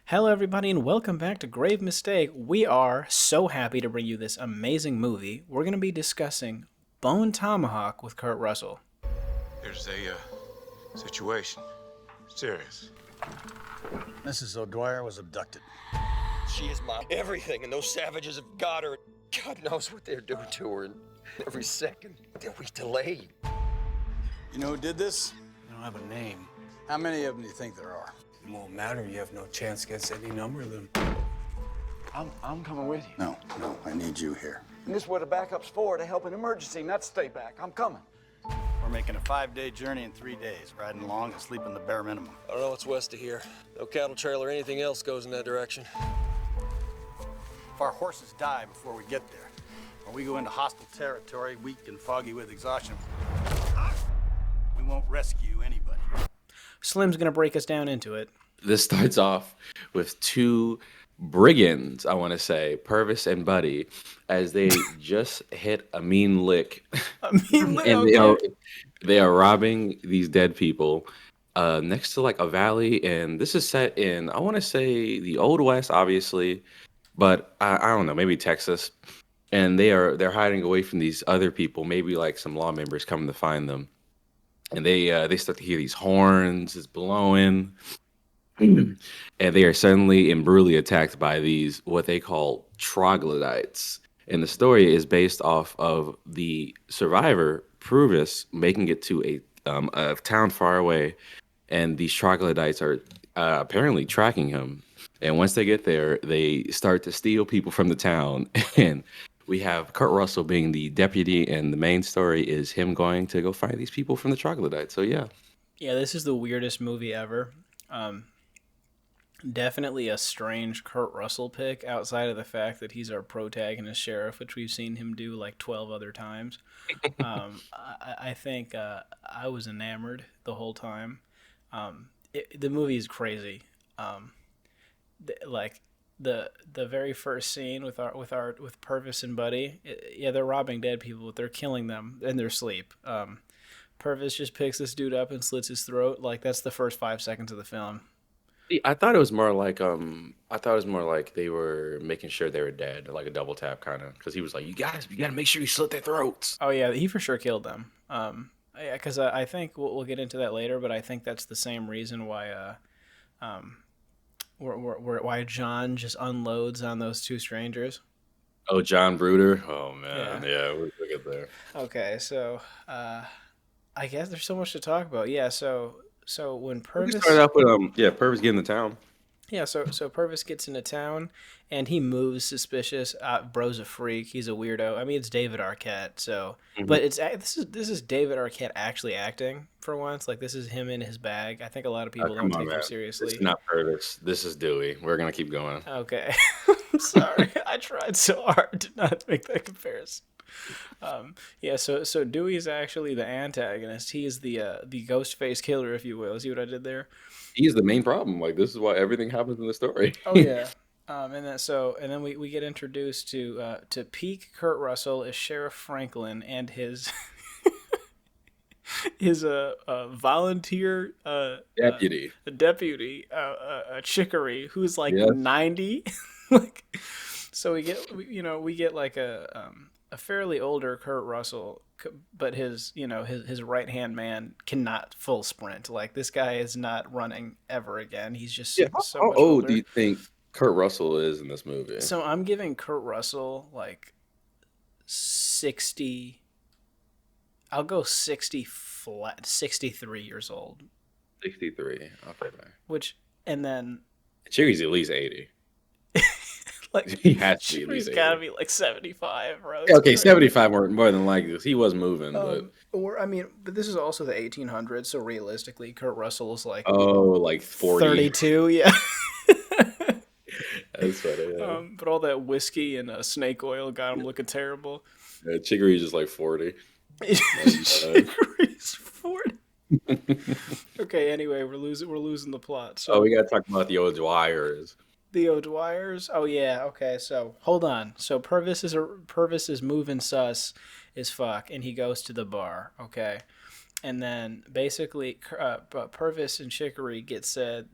Hello, everybody, and welcome back to Grave Mistake. We are so happy to bring you this amazing movie. We're going to be discussing Bone Tomahawk with Kurt Russell. There's a situation. Serious. Mrs. O'Dwyer was abducted. She is my everything, and those savages have got her. God knows what they're doing to her, and every second that we delay. You know who did this? I don't have a name. How many of them do you think there are? It won't matter. You have no chance against any number of them. I'm coming with you. No, I need you here. And this is what the backup's for, to help an emergency, not stay back. I'm coming. We're making a 5-day journey in 3 days, riding along and sleeping the bare minimum. I don't know what's west of here. No cattle trail or anything else goes in that direction. If our horses die before we get there, or we go into hostile territory, weak and foggy with exhaustion, we won't rescue anybody. Slim's going to break us down into it. This starts off with two brigands, I want to say, Purvis and Buddy, as they just hit a mean lick. And they are robbing these dead people next to like a valley. And this is set in, I want to say, the Old West, obviously, but I don't know, maybe Texas. And they're hiding away from these other people, maybe like some law members coming to find them. And they start to hear these horns, it's blowing, and they are suddenly and brutally attacked by these what they call troglodytes. And the story is based off of the survivor Purvis making it to a town far away, and these troglodytes are apparently tracking him. And once they get there, they start to steal people from the town. And we have Kurt Russell being the deputy, and the main story is him going to go find these people from the troglodytes. So yeah. Yeah, this is the weirdest movie ever. Definitely a strange Kurt Russell pick outside of the fact that he's our protagonist sheriff, which we've seen him do like 12 other times. I think I was enamored the whole time. The movie is crazy. The very first scene with Purvis and Buddy, they're robbing dead people, but they're killing them in their sleep. Purvis just picks this dude up and slits his throat. Like, that's the first 5 seconds of the film. I thought it was more like they were making sure they were dead, like a double tap kind of, because he was like, you gotta make sure you slit their throats. Oh yeah, he for sure killed them. Because I think we'll get into that later, but I think that's the same reason why why John just unloads on those two strangers. Oh, John Bruder. Oh man, yeah, we'll get there. Okay, so I guess there's so much to talk about. Yeah, so when Purvis started off with Purvis getting to town. Yeah, so Purvis gets into town and he moves suspicious. Bro's a freak. He's a weirdo. I mean, it's David Arquette. So, but this is David Arquette actually acting for once. Like, this is him in his bag. I think a lot of people don't take him seriously. It's not Purvis. This is Dewey. We're gonna keep going. Okay, I'm sorry. I tried so hard to not make that comparison. So Dewey's actually the antagonist. He's the ghost face killer, if you will. See what I did there? He's the main problem. Like, this is why everything happens in the story. Oh yeah. And then we get introduced to peak Kurt Russell as Sheriff Franklin and his his volunteer deputy Chicory, who's like 90. Like, so we get like a fairly older Kurt Russell, but his right hand man cannot full sprint. Like, this guy is not running ever again. He's just so much How old older. do you think Kurt Russell is in this movie? So I'm giving Kurt Russell like 60. I'll go 60 flat. 63 years old. 63. I'll play that. And then Cherry's at least 80. like He has to be at he's least got to 80. be like 75, bro. Okay, 75 more than likely. He was moving, but But this is also the 1800s, so realistically, Kurt Russell's like like 40. 32, yeah. That's funny. Yeah. But all that whiskey and snake oil got him looking terrible. Chicory's just like 40. Chicory's 40. Okay, anyway, we're losing the plot. So we gotta talk about the O'Dwyers. The O'Dwyers. Oh yeah. Okay. So hold on. So Purvis is moving sus as fuck, and he goes to the bar. Okay, and then basically Purvis and Chicory get said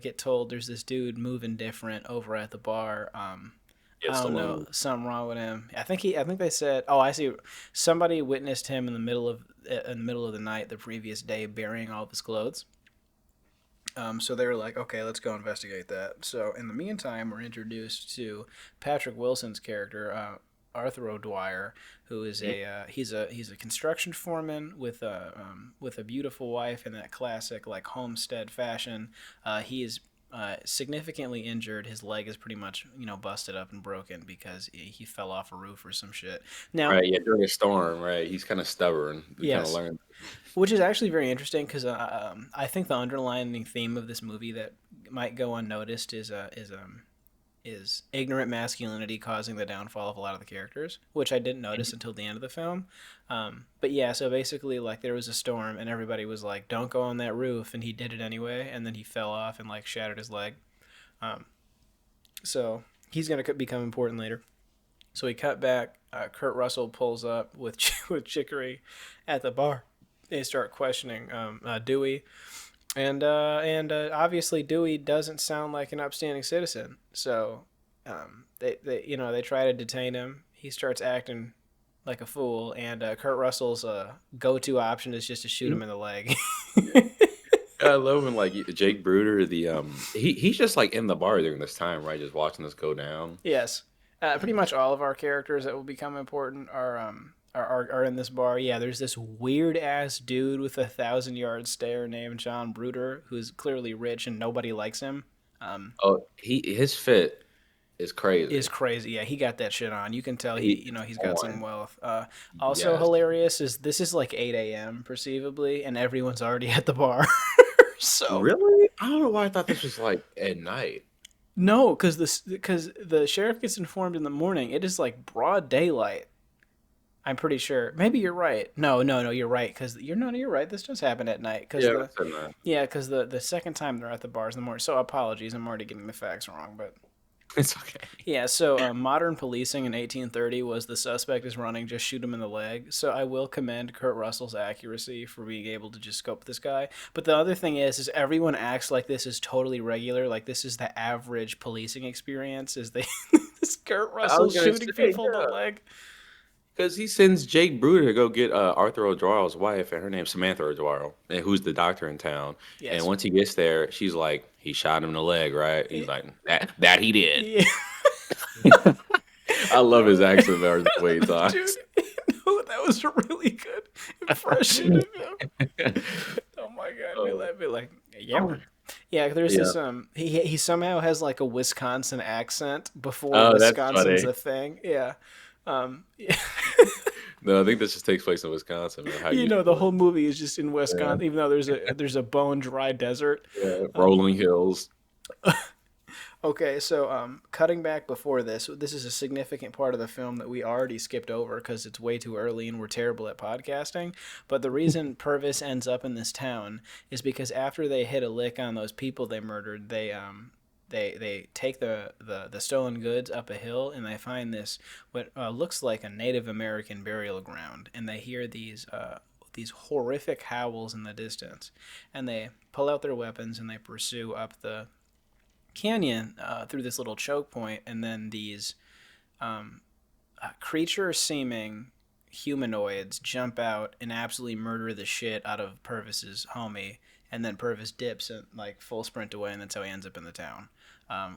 get told there's this dude moving different over at the bar. I Gets don't know, alone. something wrong with him. I think they said, oh, I see. Somebody witnessed him in the middle of the night the previous day burying all of his clothes. So they were like, okay, let's go investigate that. So in the meantime, we're introduced to Patrick Wilson's character, Arthur O'Dwyer, who is he's a construction foreman with a beautiful wife in that classic like homestead fashion. He is significantly injured. His leg is pretty much busted up and broken because he fell off a roof or some shit. Now, Right, yeah, during a storm, right? He's kind of stubborn. We kind of yes, learn. which is actually very interesting because I think the underlying theme of this movie that might go unnoticed is ignorant masculinity causing the downfall of a lot of the characters, which I didn't notice until the end of the film. But yeah, so basically, like, there was a storm and everybody was like, "Don't go on that roof," and he did it anyway, and then he fell off and like shattered his leg. So he's gonna become important later. So we cut back. Kurt Russell pulls up with with Chicory at the bar. They start questioning Dewey, and obviously Dewey doesn't sound like an upstanding citizen. So they try to detain him. He starts acting like a fool, and Kurt Russell's go-to option is just to shoot him in the leg. I love when like Jake Bruder, he's just like in the bar during this time, right? Just watching this go down. Yes, pretty much all of our characters that will become important are in this bar. Yeah, there's this weird ass dude with a 1,000-yard stare named John Bruder, who's clearly rich and nobody likes him. Oh, his fit is crazy. Is crazy. Yeah, he got that shit on. You can tell he's got some wealth. Also Yes. hilarious is this is like 8 a.m. perceivably, and everyone's already at the bar. So Really? I don't know why I thought this was like at night. no, because the sheriff gets informed in the morning. It is like broad daylight. I'm pretty sure. Maybe you're right. No, you're right. Because you're right. This does happen at night. Cause Yeah, it's at night. because the second time they're at the bars in the morning. So apologies, I'm already getting the facts wrong. But It's okay. yeah, so modern policing in 1830 was the suspect is running, just shoot him in the leg. So I will commend Kurt Russell's accuracy for being able to just scope this guy. But the other thing is everyone acts like this is totally regular, like this is the average policing experience. Is they this Kurt Russell gonna shooting say, people in the yeah. leg? Because he sends Jake Bruder to go get Arthur O'Dwyer's wife, and her name's Samantha O'Dwyer, and who's the doctor in town. Yes. And once he gets there, she's like, he shot him in the leg, right? He's like, that he did. Yeah. I love his accent there, the way he talks. Dude, no, that was a really good impression of him. Oh my god, we let me like yeah. Yeah, there's this he somehow has like a Wisconsin accent before that's Wisconsin's funny. a thing. Yeah. Yeah. No, I think this just takes place in Wisconsin. Man. How The whole movie is just in Wisconsin, even though there's a bone dry desert. rolling hills. Okay, so cutting back before this is a significant part of the film that we already skipped over because it's way too early and we're terrible at podcasting. But the reason Purvis ends up in this town is because after they hit a lick on those people they murdered, they take the stolen goods up a hill and they find this what looks like a Native American burial ground, and they hear these horrific howls in the distance, and they pull out their weapons and they pursue up the canyon through this little choke point, and then these creature-seeming humanoids jump out and absolutely murder the shit out of Purvis's homie, and then Purvis dips and like full sprint away, and that's how he ends up in the town.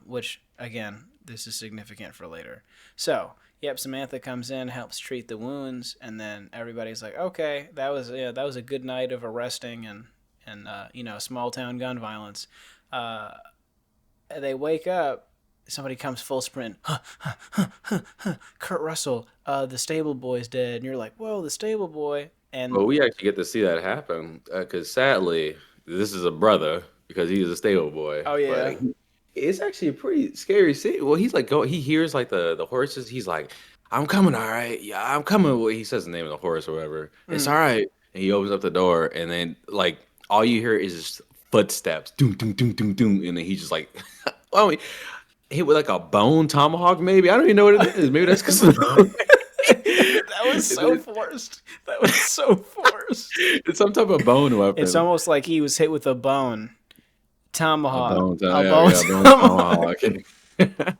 Which again, this is significant for later. So, yep, Samantha comes in, helps treat the wounds, and then everybody's like, okay, that was a good night of arresting and small town gun violence. They wake up. Somebody comes full sprint. Kurt Russell, the stable boy's dead, and you're like, whoa, the stable boy. And Well, we actually get to see that happen because sadly, this is a brother because he is a stable boy. Oh, yeah. But it's actually a pretty scary scene. Well, he's like, he hears like the horses. He's like, I'm coming, all right. Yeah, I'm coming. Well, he says the name of the horse or whatever. It's all right. And he opens up the door, and then like all you hear is just footsteps, doom, doom, doom, doom, doom, and then he's just like, well, hit with like a bone tomahawk, maybe. I don't even know what it is. Maybe that's because that was so forced. That was so forced. It's some type of bone weapon. It's almost like he was hit with a bone. A Tomahawk. bone, A yeah, bone yeah, bone tomahawk. tomahawk.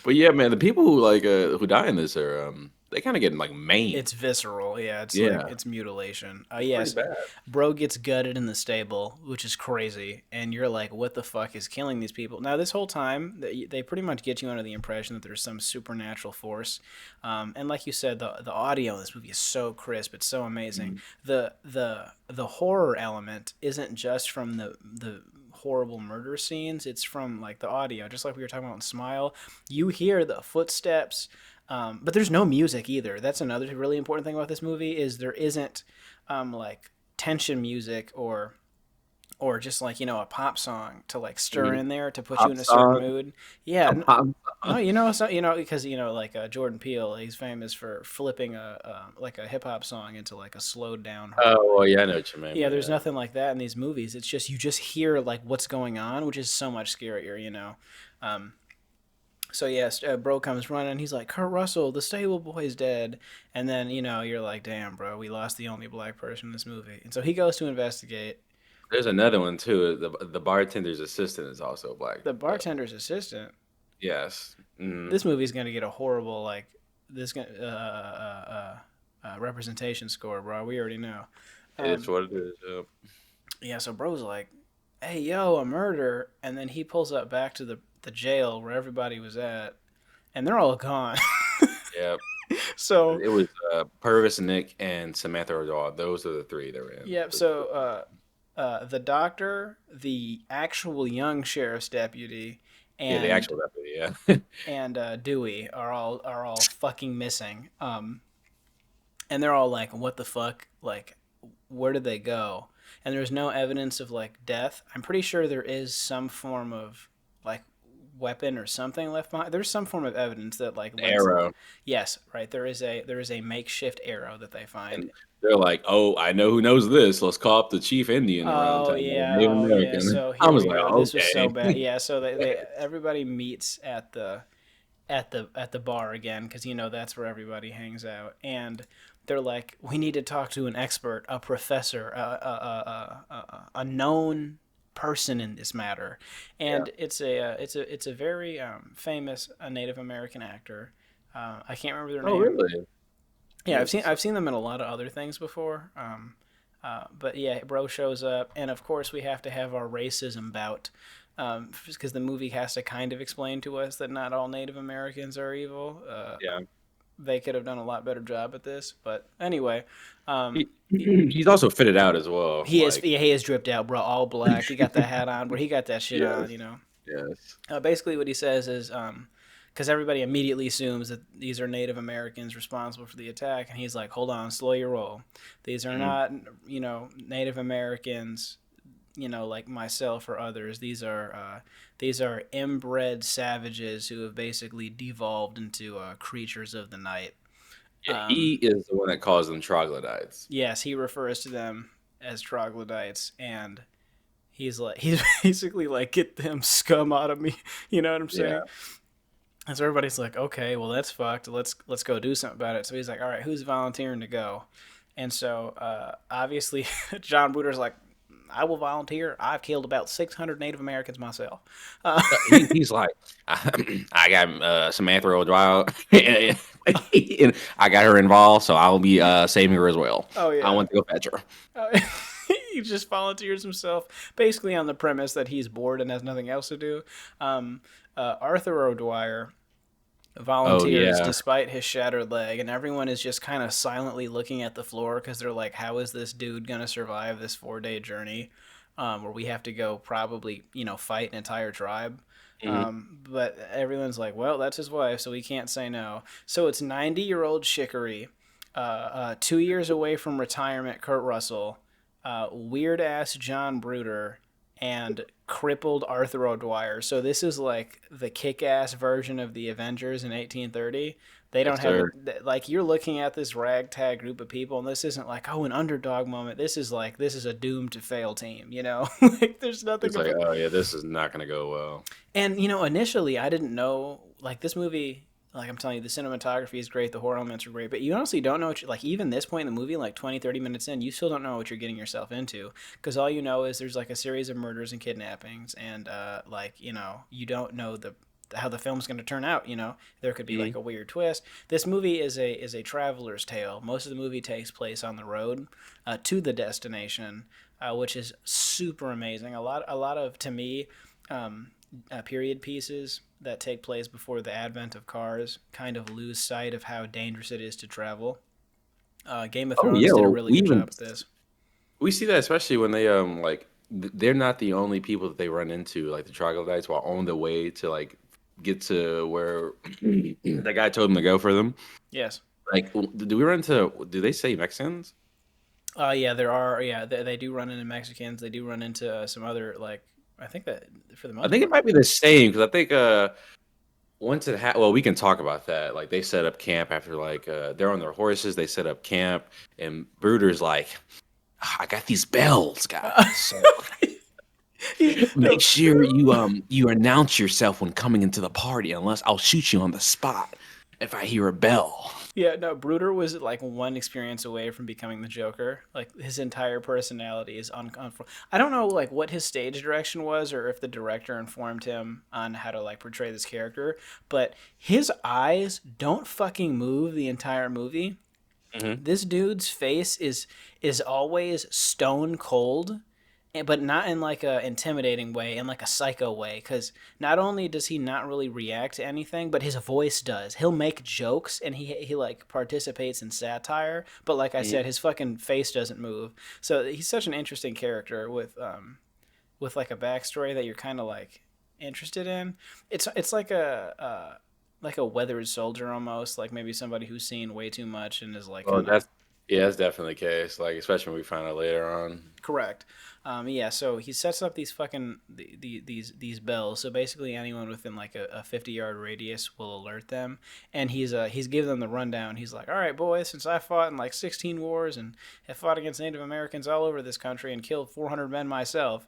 But yeah, man, the people who die in this are they kind of get like It's maimed. visceral. Yeah, it's like Yeah, it's mutilation. it's pretty Yes, bad. bro gets gutted in the stable, which is crazy, and you're like, what the fuck is killing these people? Now, this whole time, they pretty much get you under the impression that there's some supernatural force, and like you said, the audio in this movie is so crisp, it's so amazing. The horror element isn't just from the horrible murder scenes, it's from like the audio, just like we were talking about in Smile. You hear the footsteps, but there's no music either. That's another really important thing about this movie is there isn't like tension music or just like a pop song to like stir Mhm. in there to put you Pop in a certain song, mood. Yeah, a pop no, song. so because like Jordan Peele, he's famous for flipping like a hip hop song into like a slowed down Oh, heroic. well, yeah, I know what you mean. Yeah, there's Yeah, nothing like that in these movies. It's just you just hear like what's going on, which is so much scarier. Um, so yes, bro comes running. He's like, Kurt Russell, the stable boy's dead. And then you're like, damn, bro, we lost the only black person in this movie. And so he goes to investigate. there's another one too. The bartender's assistant is also black. The bartender's assistant. Yes. This movie's gonna get a horrible like this representation score, bro. We already know. It's what it is. Yep. Yeah, so bro's like, hey, yo, a murder. And then he pulls up back to the jail where everybody was at, and they're all gone. Yep. So, It was Purvis, Nick, and Samantha O'Donnell. Those are the three that were in. yep. So, the doctor, the actual young sheriff's deputy, Yeah, the and actual deputy. Yeah. Dewey are all fucking missing. And they're all like, "What the fuck? Like, where did they go?" And there's no evidence of like death. I'm pretty sure there is some form of like weapon or something left behind. There's some form of evidence that like Arrow. yes, right. There is a makeshift arrow that they find. And they're like, "Oh, I know who knows this. Let's call up the chief Indian around Oh town, yeah, Native oh yeah. American." So I here was we like, go. This was so bad. "Okay." Yeah. So they everybody meets at the bar again because that's where everybody hangs out, and they're like, we need to talk to an expert, a professor, a known person in this matter, and it's a very famous Native American actor. I can't remember their Oh, name. really? Yeah, I've seen them in a lot of other things before. But yeah, bro shows up, and of course we have to have our racism bout, because the movie has to kind of explain to us that not all Native Americans are evil. Yeah. They could have done a lot better job at this, but anyway, um, He's also fitted out as well. he is dripped out, bro, all black. He got that hat on, bro. He got that shit Yes. on. Yes. Basically, what he says is, because everybody immediately assumes that these are Native Americans responsible for the attack, and he's like, "Hold on, slow your roll. These are not, Native Americans, like myself or others. These are inbred savages who have basically devolved into creatures of the night." Yeah, he is the one that calls them troglodytes. Yes, he refers to them as troglodytes, and he's basically like, "Get them scum out of me." You know what I'm saying? Yeah. And so everybody's like, okay, well that's fucked. Let's go do something about it. So he's like, all right, who's volunteering to go? And so obviously John Bruder's like, I will volunteer. I've killed about 600 Native Americans myself. He's like, I got Samantha O'Donnell, and I got her involved, so I'll be saving her as well. Oh, yeah. I want to go fetch her. He just volunteers himself, basically on the premise that he's bored and has nothing else to do. Arthur O'Dwyer volunteers despite his shattered leg, and everyone is just kind of silently looking at the floor because they're like, how is this dude gonna survive this 4-day journey, where we have to go probably fight an entire tribe. But everyone's like, well, that's his wife, so we can't say no. So it's 90-year-old Chicory, 2 years away from retirement Kurt Russell, weird ass John Bruder, and crippled Arthur O'Dwyer. So this is like the kick-ass version of the Avengers in 1830. They don't like, you're looking at this ragtag group of people, and this isn't like, oh, an underdog moment. This is a doomed to fail team, like there's nothing. It's like, oh yeah, this is not gonna go well. And initially I didn't know, like, this movie, Like I'm telling you, the cinematography is great, the horror elements are great, but you honestly don't know what like even this point in the movie, like 20, 30 minutes in, you still don't know what you're getting yourself into, because all you know is there's like a series of murders and kidnappings, and like you don't know the how the film's going to turn out. There could be like a weird twist. This movie is a traveler's tale. Most of the movie takes place on the road to the destination, which is super amazing. A lot of, to me, period pieces that take place before the advent of cars kind of lose sight of how dangerous it is to travel. Game of Oh Thrones yeah, did a well, really good job at this. we see that especially when they they're not the only people that they run into, like the troglodytes, while on the way to like get to where that guy told them to go for them. Yes. Like, do we run into? Do they say Mexicans? Yeah, there are. Yeah, they do run into Mexicans. They do run into some other like. I think that for the I most think it part. might be the same because I think once well, we can talk about that. Like they set up camp after like they're on their horses. They set up camp, and Bruder's like, "Ah, I got these bells, guys. So No, make sure you announce yourself when coming into the party, unless I'll shoot you on the spot if I hear a bell." yeah, no. Bruder was like one experience away from becoming the Joker. Like his entire personality is uncomfortable. I don't know like what his stage direction was, or if the director informed him on how to like portray this character. But his eyes don't fucking move the entire movie. This dude's face is always stone cold, but not in like a intimidating way, in like a psycho way, because not only does he not really react to anything, but his voice does. He'll make jokes, and he like participates in satire, but like I said, his fucking face doesn't move. So he's such an interesting character with like a backstory that you're kind of like interested in. It's like a weathered soldier almost, like maybe somebody who's seen way too much and is like Well, kind of. that's definitely the case. Like especially when we find out later on. Correct. Yeah, so he sets up these fucking these bells. So basically, anyone within like a 50-yard radius will alert them, and he's giving them the rundown. He's like, "All right, boys, since I fought in like 16 wars and have fought against Native Americans all over this country and killed 400 men myself,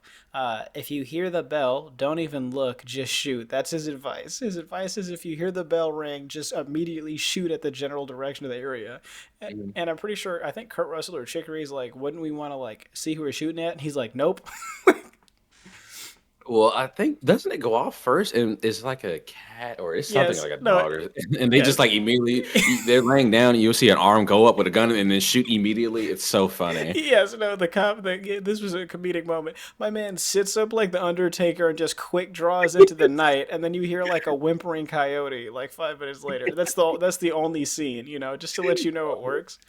if you hear the bell, don't even look, just shoot." That's his advice. His advice is if you hear the bell ring, just immediately shoot at the general direction of the area. And I'm pretty sure, I think Kurt Russell or Chicory's like, "Wouldn't we want to like see who we're shooting at?" And he's like, "Nope." Well, I think doesn't it go off first, and it's like a cat or it's something Yes. like a No. dog, and they just Yes. like immediately they're laying down, and you'll see an arm go up with a gun and then shoot immediately. It's so funny. Yes. No. This was a comedic moment. My man sits up like the Undertaker and just quick draws into the night, and then you hear like a whimpering coyote like 5 minutes later. That's the only scene, just to let you know it works.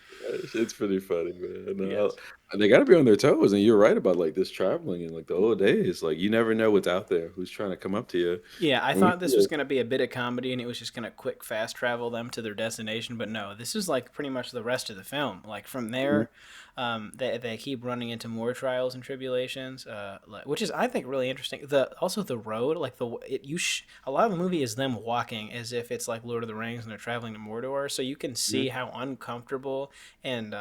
It's pretty funny, man. Yes. They got to be on their toes, and you're right about like this traveling and like the old days. Like you never know what's out there, who's trying to come up to you. Yeah, I And we thought this see was it. going to be a bit of comedy and it was just going to quick fast travel them to their destination, but no, this is like pretty much the rest of the film. Like from there, they keep running into more trials and tribulations, which is I think really interesting. Also the road, like a lot of the movie is them walking as if it's like Lord of the Rings and they're traveling to Mordor, so you can see how uncomfortable and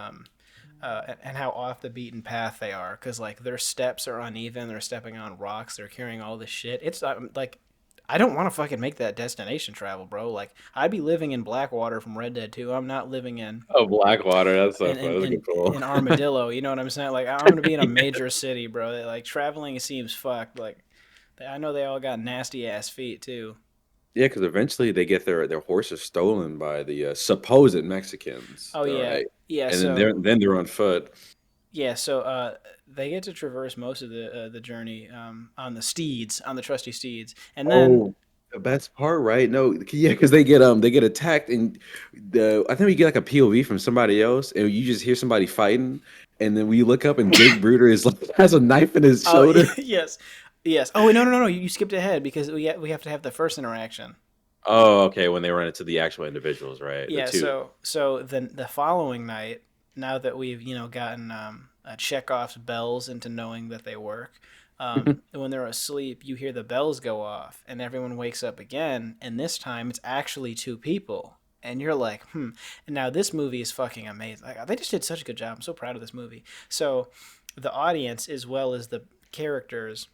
how off the beaten path they are, because like their steps are uneven, they're stepping on rocks, they're carrying all this shit. It's like I don't want to fucking make that destination travel, bro. Like I'd be living in Blackwater from Red Dead 2. I'm not living Oh, Blackwater. That's so in fun. That's a good call. in Armadillo. You know what I'm saying? Like I'm gonna be in a major city, bro. Like traveling seems fucked. Like I know they all got nasty ass feet too. Yeah, because eventually they get their horses stolen by the supposed Mexicans. Oh All yeah, right, yeah. and then So they're on foot. yeah, so they get to traverse most of the journey on the trusty steeds, and then Oh, the best part, right? No, yeah, because they get attacked, and I think we get like a POV from somebody else, and you just hear somebody fighting, and then we look up, and Jake Bruder is like has a knife in his oh shoulder. yes, yes. Oh wait, no, you skipped ahead because we have to have the first interaction. Oh, okay, when they run into the actual individuals, right? The Yeah, two. so the following night, now that we've gotten Chekhov's bells into knowing that they work, when they're asleep, you hear the bells go off, and everyone wakes up again, and this time it's actually two people. And you're like, And now this movie is fucking amazing. Like, they just did such a good job. I'm so proud of this movie. So the audience, as well as the characters,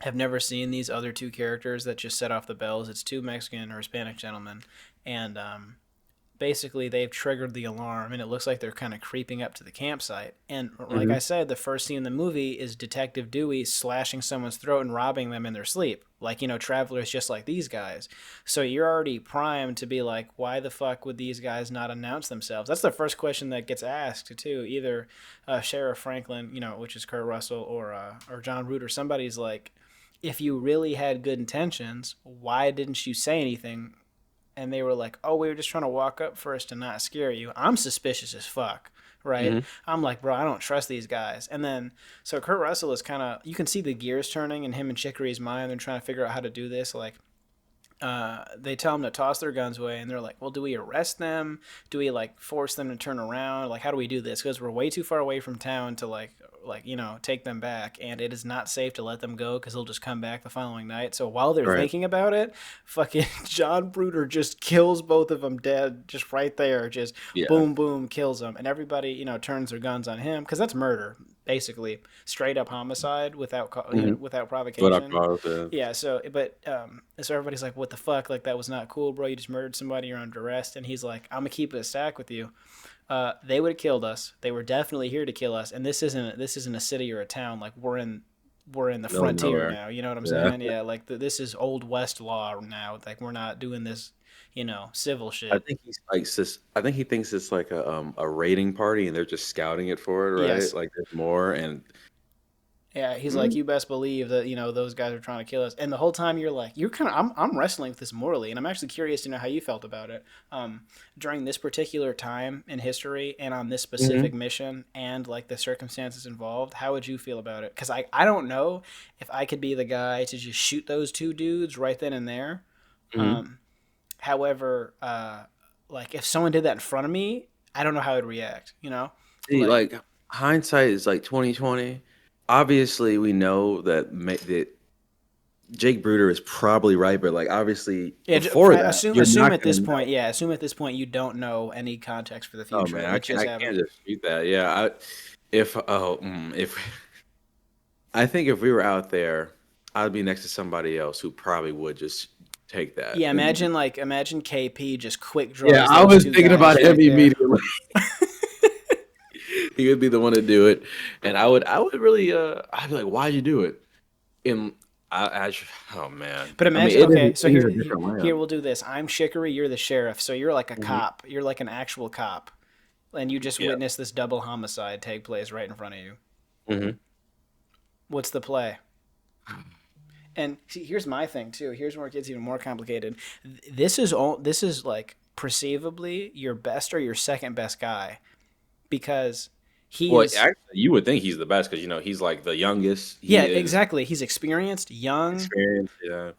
have never seen these other two characters that just set off the bells. It's two Mexican or Hispanic gentlemen, and basically they've triggered the alarm, and it looks like they're kind of creeping up to the campsite. And like I said, the first scene in the movie is Detective Dewey slashing someone's throat and robbing them in their sleep, like, travelers just like these guys. So you're already primed to be like, why the fuck would these guys not announce themselves? That's the first question that gets asked too. Either Sheriff Franklin, which is Kurt Russell, or John Root, or somebody's like, if you really had good intentions, why didn't you say anything? And they were like, oh, we were just trying to walk up first to not scare you. I'm suspicious as fuck, right? I'm like, bro, I don't trust these guys. And then, so Kurt Russell is kind of, you can see the gears turning in him and Chicory's mind. They're trying to figure out how to do this. Like, they tell them to toss their guns away, and they're like, well, do we arrest them? Do we like force them to turn around? Like, how do we do this? Because we're way too far away from town to like take them back, and it is not safe to let them go because they'll just come back the following night. So while they're thinking about it, fucking John Bruder just kills both of them dead, just right there, just boom boom, kills them, and everybody turns their guns on him because that's murder, basically straight up homicide without without provocation. Yeah. So so everybody's like, what the fuck, like that was not cool, bro, you just murdered somebody, you're under arrest. And he's like, I'm gonna keep it a stack with you. They would have killed us. They were definitely here to kill us. And this isn't a city or a town. Like we're in the frontier now. You know what I'm saying? Yeah. Like this is old West law now. Like we're not doing this, civil shit. I think he's like I think he thinks it's like a raiding party, and they're just scouting it for it, right? Yes. Like there's more, and yeah, he's like, you best believe that those guys are trying to kill us. And the whole time you're like, I'm wrestling with this morally, and I'm actually curious to know how you felt about it during this particular time in history and on this specific mission and like the circumstances involved. How would you feel about it? Because I don't know if I could be the guy to just shoot those two dudes right then and there. However, like if someone did that in front of me, I don't know how I'd react. See, like hindsight is like 2020. Obviously, we know that Jake Bruder is probably right, but like obviously before that, assume at this point you don't know any context for the future. Oh man, I can't dispute that. Yeah, if I think if we were out there, I'd be next to somebody else who probably would just take that. Yeah, imagine KP just quick draws. Yeah, I was thinking about him immediately. He would be the one to do it, and I would really I'd be like, why'd you do it? Oh man. But imagine, so here we'll do this. I'm Chicory, you're the sheriff, so you're like a cop. You're like an actual cop, and you just witnessed this double homicide take place right in front of you. What's the play? And see, here's my thing too. Here's where it gets even more complicated. This is like perceivably your best or your second best guy, because actually, you would think he's the best because he's like the youngest. Exactly. He's experienced, young. Yeah.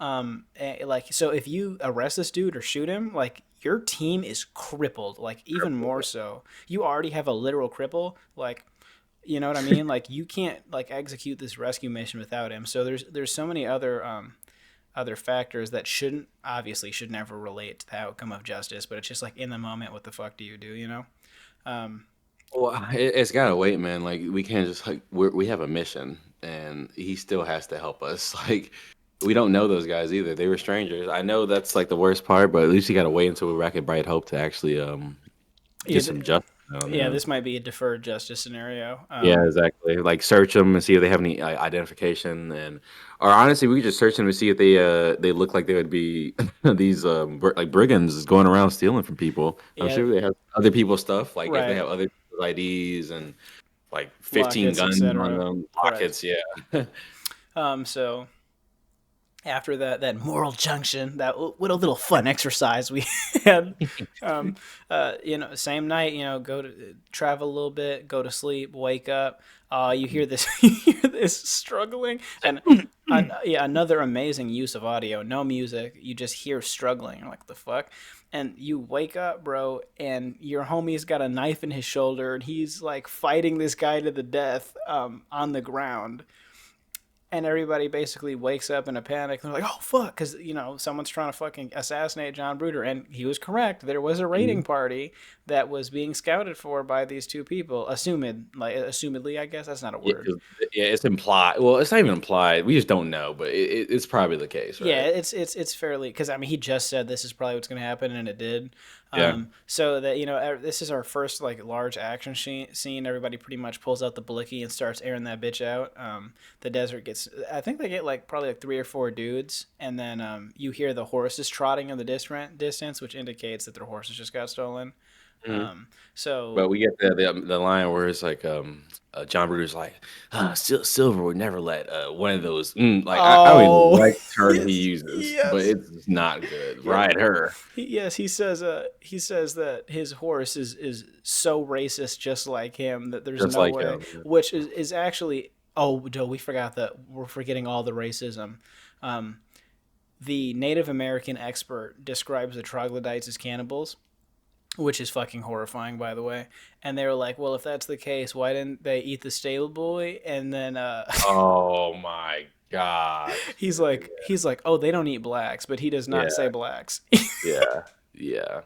So if you arrest this dude or shoot him, like your team is crippled. Like even more so, you already have a literal cripple. Like, you know what I mean? Like you can't execute this rescue mission without him. So there's so many other factors that should never relate to the outcome of justice. But it's just like in the moment, what the fuck do you do? Well, it's gotta wait, man. Like we can't just we have a mission, and he still has to help us. Like we don't know those guys either. They were strangers. I know that's like the worst part, but at least you gotta wait until we rack a bright hope to actually get some justice. This might be a deferred justice scenario. Yeah, exactly. Like search them and see if they have any identification, or honestly, we could just search them to see if they look like they would be these like brigands going around stealing from people. I'm sure they have other people's stuff, like if they have other people's IDs and like 15 Lockets, guns on them, pockets. Yeah. So after that moral junction, that what a little fun exercise we had. Same night, go to travel a little bit, go to sleep, wake up. You hear this struggling, and another amazing use of audio. No music, you just hear struggling. You're like, the fuck? And you wake up, bro, and your homie's got a knife in his shoulder, and he's like fighting this guy to the death on the ground. and everybody basically wakes up in a panic. They're like, "Oh fuck!" Because someone's trying to fucking assassinate John Bruder, and he was correct. There was a raiding party that was being scouted for by these two people, assumedly. I guess that's not a Yeah, word. 'cause yeah, it's implied. Well, it's not even implied. We just don't know, but it's probably the case, Yeah, right? it's fairly, because I mean he just said this is probably what's going to happen, and it did. Yeah. So that this is our first like large action scene. Everybody pretty much pulls out the blicky and starts airing that bitch out. The desert gets. I think they get like probably like 3 or 4 dudes, and then you hear the horses trotting in the distance, which indicates that their horses just got stolen. Mhm. So But we get the line where it's like John Bruder's like, Silver would never let one of those like I don't even oh like the term he yes uses, but yes it's not good. yeah. Ride her. Yes, he says that his horse is so racist, just like him, that there's Just no like way. him. Which is actually, oh no, we forgot that we're forgetting all the racism. Um, the Native American expert describes the troglodytes as cannibals, which is fucking horrifying, by the way. And they were like, well, if that's the case, why didn't they eat the stable boy? And then Oh my gosh. he's like, oh, they don't eat blacks, but he does not say Yeah, blacks. yeah, yeah.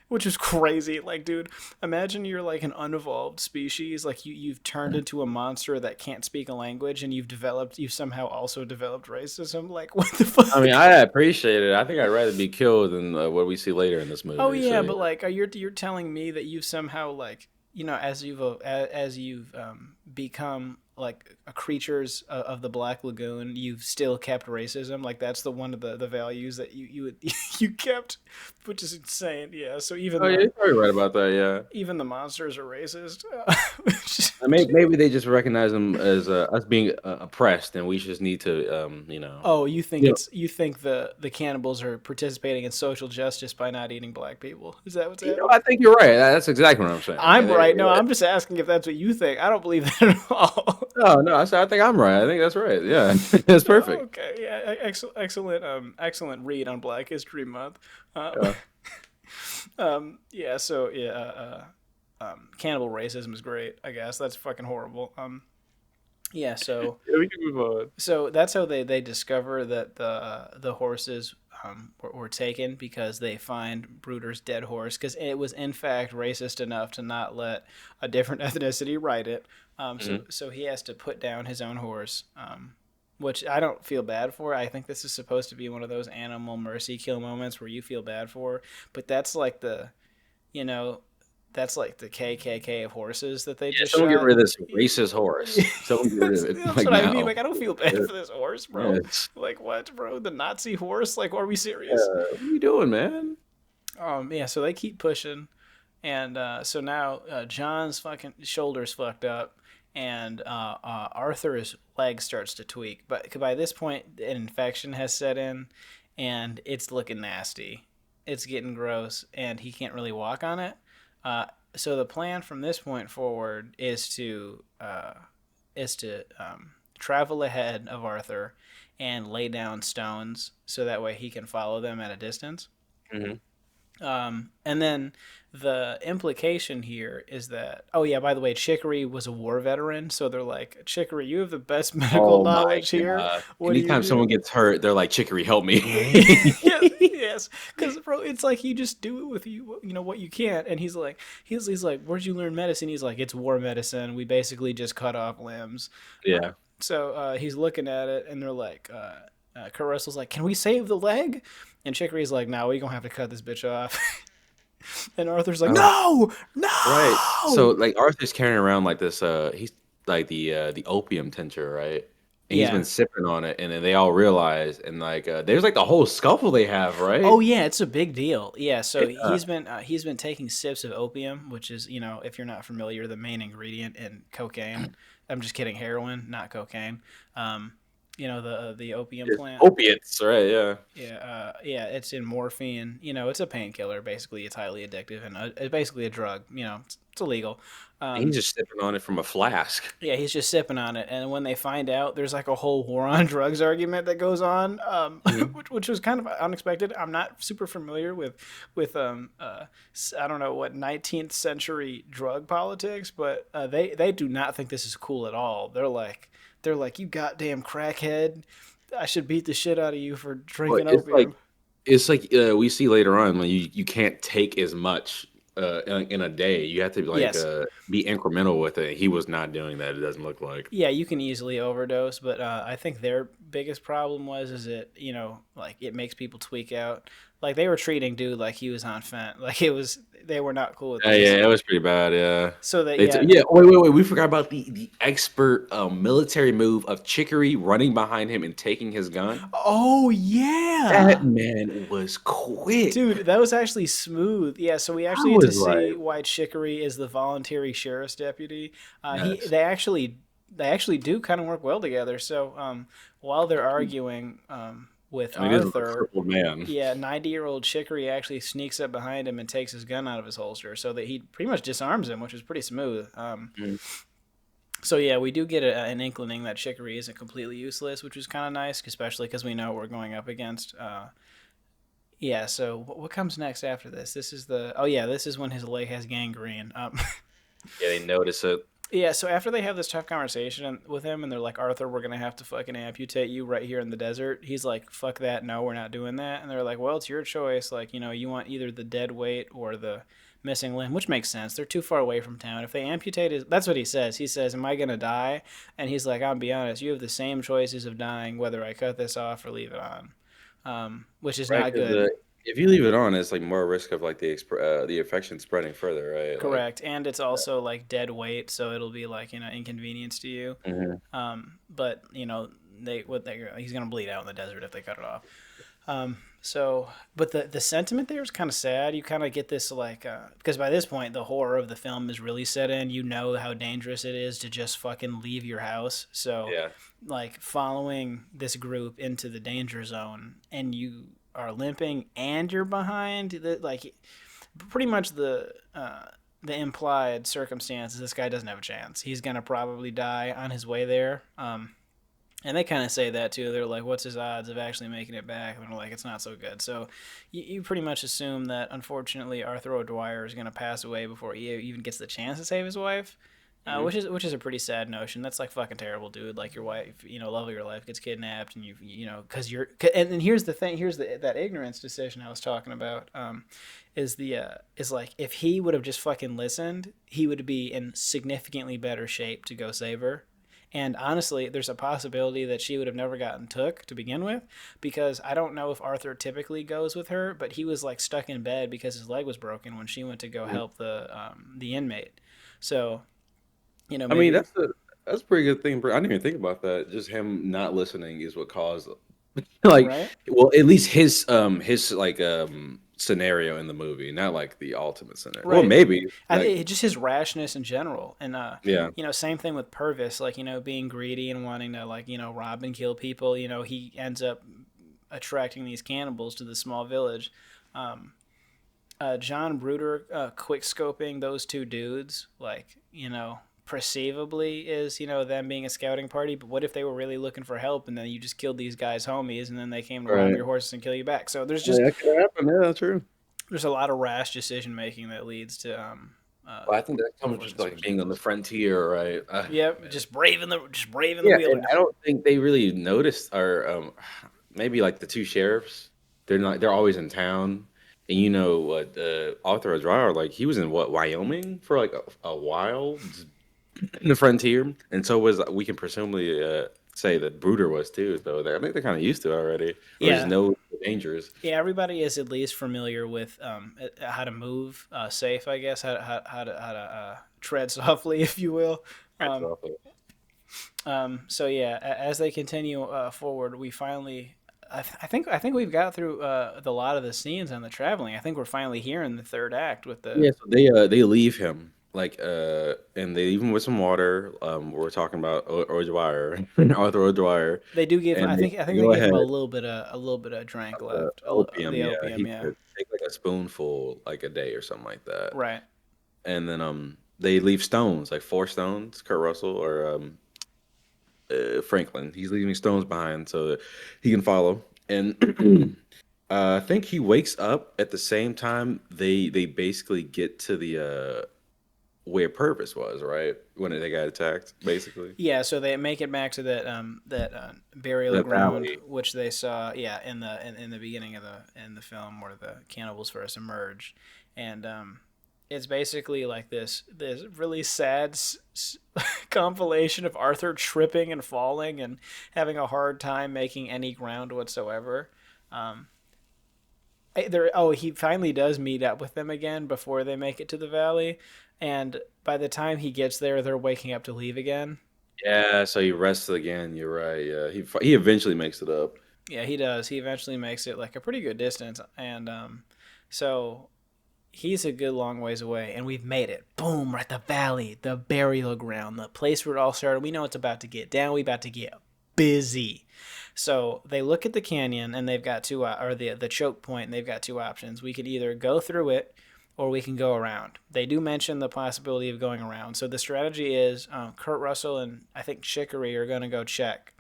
Which is crazy. Like, dude, imagine you're like an unevolved species. Like you've turned into a monster that can't speak a language, and you've somehow also developed racism. Like, what the fuck? I mean, I appreciate it. I think I'd rather be killed than what we see later in this Oh movie. So yeah, yeah. but like, you're telling me that you've somehow like, as you've become like creatures of the Black Lagoon, you've still kept racism. Like that's one of the values that you you kept, which is insane. Yeah. So even Oh yeah, you're probably right about that. Yeah. the monsters are racist. Maybe they just recognize them as us being oppressed, and we just need to, Oh, you think Yeah. the cannibals are participating in social justice by not eating black people? Is that what's You know, happening? I think you're right. That's exactly what I'm saying. I'm right. No, I'm just asking if that's what you think. I don't believe that at all. No, I think I'm right. I think that's right. Yeah, that's perfect. Okay, yeah, excellent read on Black History Month. Yeah. Yeah, so yeah, cannibal racism is great. I guess that's fucking horrible. Yeah, so Yeah, we can move on. that's how they discover that the horses were taken, because they find Bruder's dead horse, because it was in fact racist enough to not let a different ethnicity ride it. So he has to put down his own horse, which I don't feel bad for. I think this is supposed to be one of those animal mercy kill moments where you feel bad for, but that's like you know, that's like the KKK of horses that they Yeah, just someone get shot. rid of this racist horse. Someone get rid of it That's like what I mean. now. Like, I don't feel bad for this horse, bro. Yes. Like, what, bro? The Nazi horse? Like, are we Yeah, serious? what are you doing, man? Yeah. So they keep pushing, and so now John's fucking shoulders fucked up, and Arthur's leg starts to tweak. But by this point, an infection has set in, and it's looking nasty. It's getting gross, and he can't really walk on it. So the plan from this point forward is to travel ahead of Arthur and lay down stones so that way he can follow them at a distance. Mhm. And then the implication here is that, oh yeah, by the way, Chicory was a war veteran, so they're like, Chicory, you have the best medical Oh my knowledge here. god! What do you Anytime do? someone gets hurt, they're like, "Chicory, help me." Yes, because bro, it's like you just do it with what you can't. And he's like, where'd you learn medicine? He's like, it's war medicine. We basically just cut off limbs. Yeah. So he's looking at it, and they're like, Kurt Russell's like, can we save the leg? And Chicory's like, no, we're gonna have to cut this bitch off. And Arthur's like, no, Right. So like Arthur's carrying around like this he's like the opium tincture, right? And he's Yeah. been sipping on it, and then they all realize, and like there's like the whole scuffle they have, right? Oh yeah, it's a big deal. Yeah, so Yeah. he's been taking sips of opium, which is, if you're not familiar, the main ingredient in cocaine. I'm just kidding, heroin, not cocaine. The opium It's plant. opiates, right? Yeah. Yeah, it's in morphine. It's a painkiller. Basically, it's highly addictive, and it's basically a drug. It's illegal. And he's just sipping on it from a flask. Yeah, he's just sipping on it, and when they find out, there's like a whole war on drugs argument that goes on, which was kind of unexpected. I'm not super familiar with I don't know what 19th century drug politics, but they do not think this is cool at all. They're like they're like, "You goddamn crackhead! I should beat the shit out of you for Well, drinking opium." it's like we see later on when you can't take as much in a day. You have to Yes. be incremental with it. He was not doing that. It doesn't look like. Yeah, you can easily overdose, but I think their biggest problem was is it like it makes people tweak out. Like they were treating dude like he was on fent. Like it was they were not cool with Yeah, this. it was pretty bad. Yeah. So that They yeah. yeah. Wait. We forgot about the expert military move of Chicory running behind him and taking his gun. Oh That yeah. man was quick. Dude, that was actually smooth. Yeah, so we I actually get to was like, see why Chicory is the voluntary sheriff's deputy. He yes. they actually do kind of work well together. So while they're arguing with I mean, this is a Arthur, crippled man. yeah, 90-year-old Chicory actually sneaks up behind him and takes his gun out of his holster, so that he pretty much disarms him, which is pretty smooth. Mhm. So yeah, we do get an inkling that Chicory isn't completely useless, which is kind of nice, especially because we know what we're going up against. Yeah. So what comes next after this? This is this is when his leg has gangrene. Yeah, they notice it. Yeah. So after they have this tough conversation with him, and they're like, "Arthur, we're gonna have to fucking amputate you right here in the desert." He's like, "Fuck that! No, we're not doing that." And they're like, "Well, it's your choice. Like, you want either the dead weight or the missing limb," which makes sense. They're too far away from town. If they amputate his, that's what he says. He says, "Am I gonna die?" And he's like, "I'll be honest. You have the same choices of dying, whether I cut this off or leave it on." Which is Right, not because good. if you leave it on, it's like more risk of like the infection spreading further, right? Like, Correct, and it's also like dead weight, so it'll be like inconvenience to you. mhm. But he's gonna bleed out in the desert if they cut it off. But the sentiment there is kind of sad. You kind of get this like because by this point the horror of the film is really set in. You know how dangerous it is to just fucking leave your house. So Yeah. like following this group into the danger zone, and you are limping and you're behind like pretty much the implied circumstances. This guy doesn't have a chance. He's gonna probably die on his way there. And they kind of say that too. They're like, "What's his odds of actually making it back?" And they're like, "It's not so good." So you pretty much assume that unfortunately Arthur O'Dwyer is gonna pass away before he even gets the chance to save his wife. Which is a pretty sad notion. That's like fucking terrible, dude. Like your wife, love of your life gets kidnapped, and because and then here's the thing. Here's that ignorance decision I was talking about. Is like if he would have just fucking listened, he would be in significantly better shape to go save her. And honestly, there's a possibility that she would have never gotten took to begin with, because I don't know if Arthur typically goes with her, but he was like stuck in bed because his leg was broken when she went to go help the inmate. So. I Maybe mean, that's a pretty good thing. I didn't even think about that. Just him not listening is what caused, like, right. well, at least his like scenario in the movie, not like the ultimate scenario. Well, Right. maybe Just his rashness in general, and yeah, same thing with Purvis, like being greedy and wanting to like rob and kill people. He ends up attracting these cannibals to the small village. John Bruder quick scoping those two dudes, like perceivably is them being a scouting party, but what if they were really looking for help and then you just killed these guys homies and then they came to rob right. your horses and kill you back? So there's Yeah, just that could happen. Yeah, that's true. there's a lot of rash decision making that leads to Well, I think that comes with like being on the frontier, right? yep, just braving the Yeah, and wilderness. I don't think they really noticed, or maybe like the two sheriffs. They're always in town, and what Arthur O'Dwyer, like he was in Wyoming for like a while, just in the frontier, and so we can presumably say that Bruder was too. Though I think they're kind of used to it already, or just Yeah. know the dangers. Yeah, everybody is at least familiar with how to move safe, I guess, how to tread softly, if you will. So yeah, as they continue forward, we finally, I think we've got through the lot of the scenes on the traveling. I think we're finally here in the third act with the Yeah, so they leave him like and they leave him with some water. We're talking about O'Dwyer, Arthur O'Dwyer, they do give him. and I think they go give him ahead. a little bit of drink left. Opium, The yeah, opium, he yeah. could take like a spoonful like a day or something like that. Right. And then they leave stones, like 4 stones. Kurt Russell or Franklin, he's leaving stones behind so that he can follow. And I think he wakes up at the same time they basically get to the where Purvis was, right? When they got attacked, basically. Yeah, so they make it back to that burial The ground, valley. which they saw, yeah, in the beginning of the film where the cannibals first emerged, and it's basically like this really sad compilation of Arthur tripping and falling and having a hard time making any ground whatsoever. Um, he finally does meet up with them again before they make it to the valley, and by the time he gets there, they're waking up to leave again. Yeah, so he rests again. You're right. Yeah, he eventually makes it up. Yeah, he does. He eventually makes it like a pretty good distance, and so he's a good long ways away, and we've made it. Boom! We're at the valley, the burial ground, the place where it all started. We know it's about to get down. We about to get busy. So they look at the canyon, and they've got two, or the choke point, and they've got two options. We could either go through it, or we can go around. They do mention the possibility of going around. So the strategy is Kurt Russell and I think Chicory are going to go check.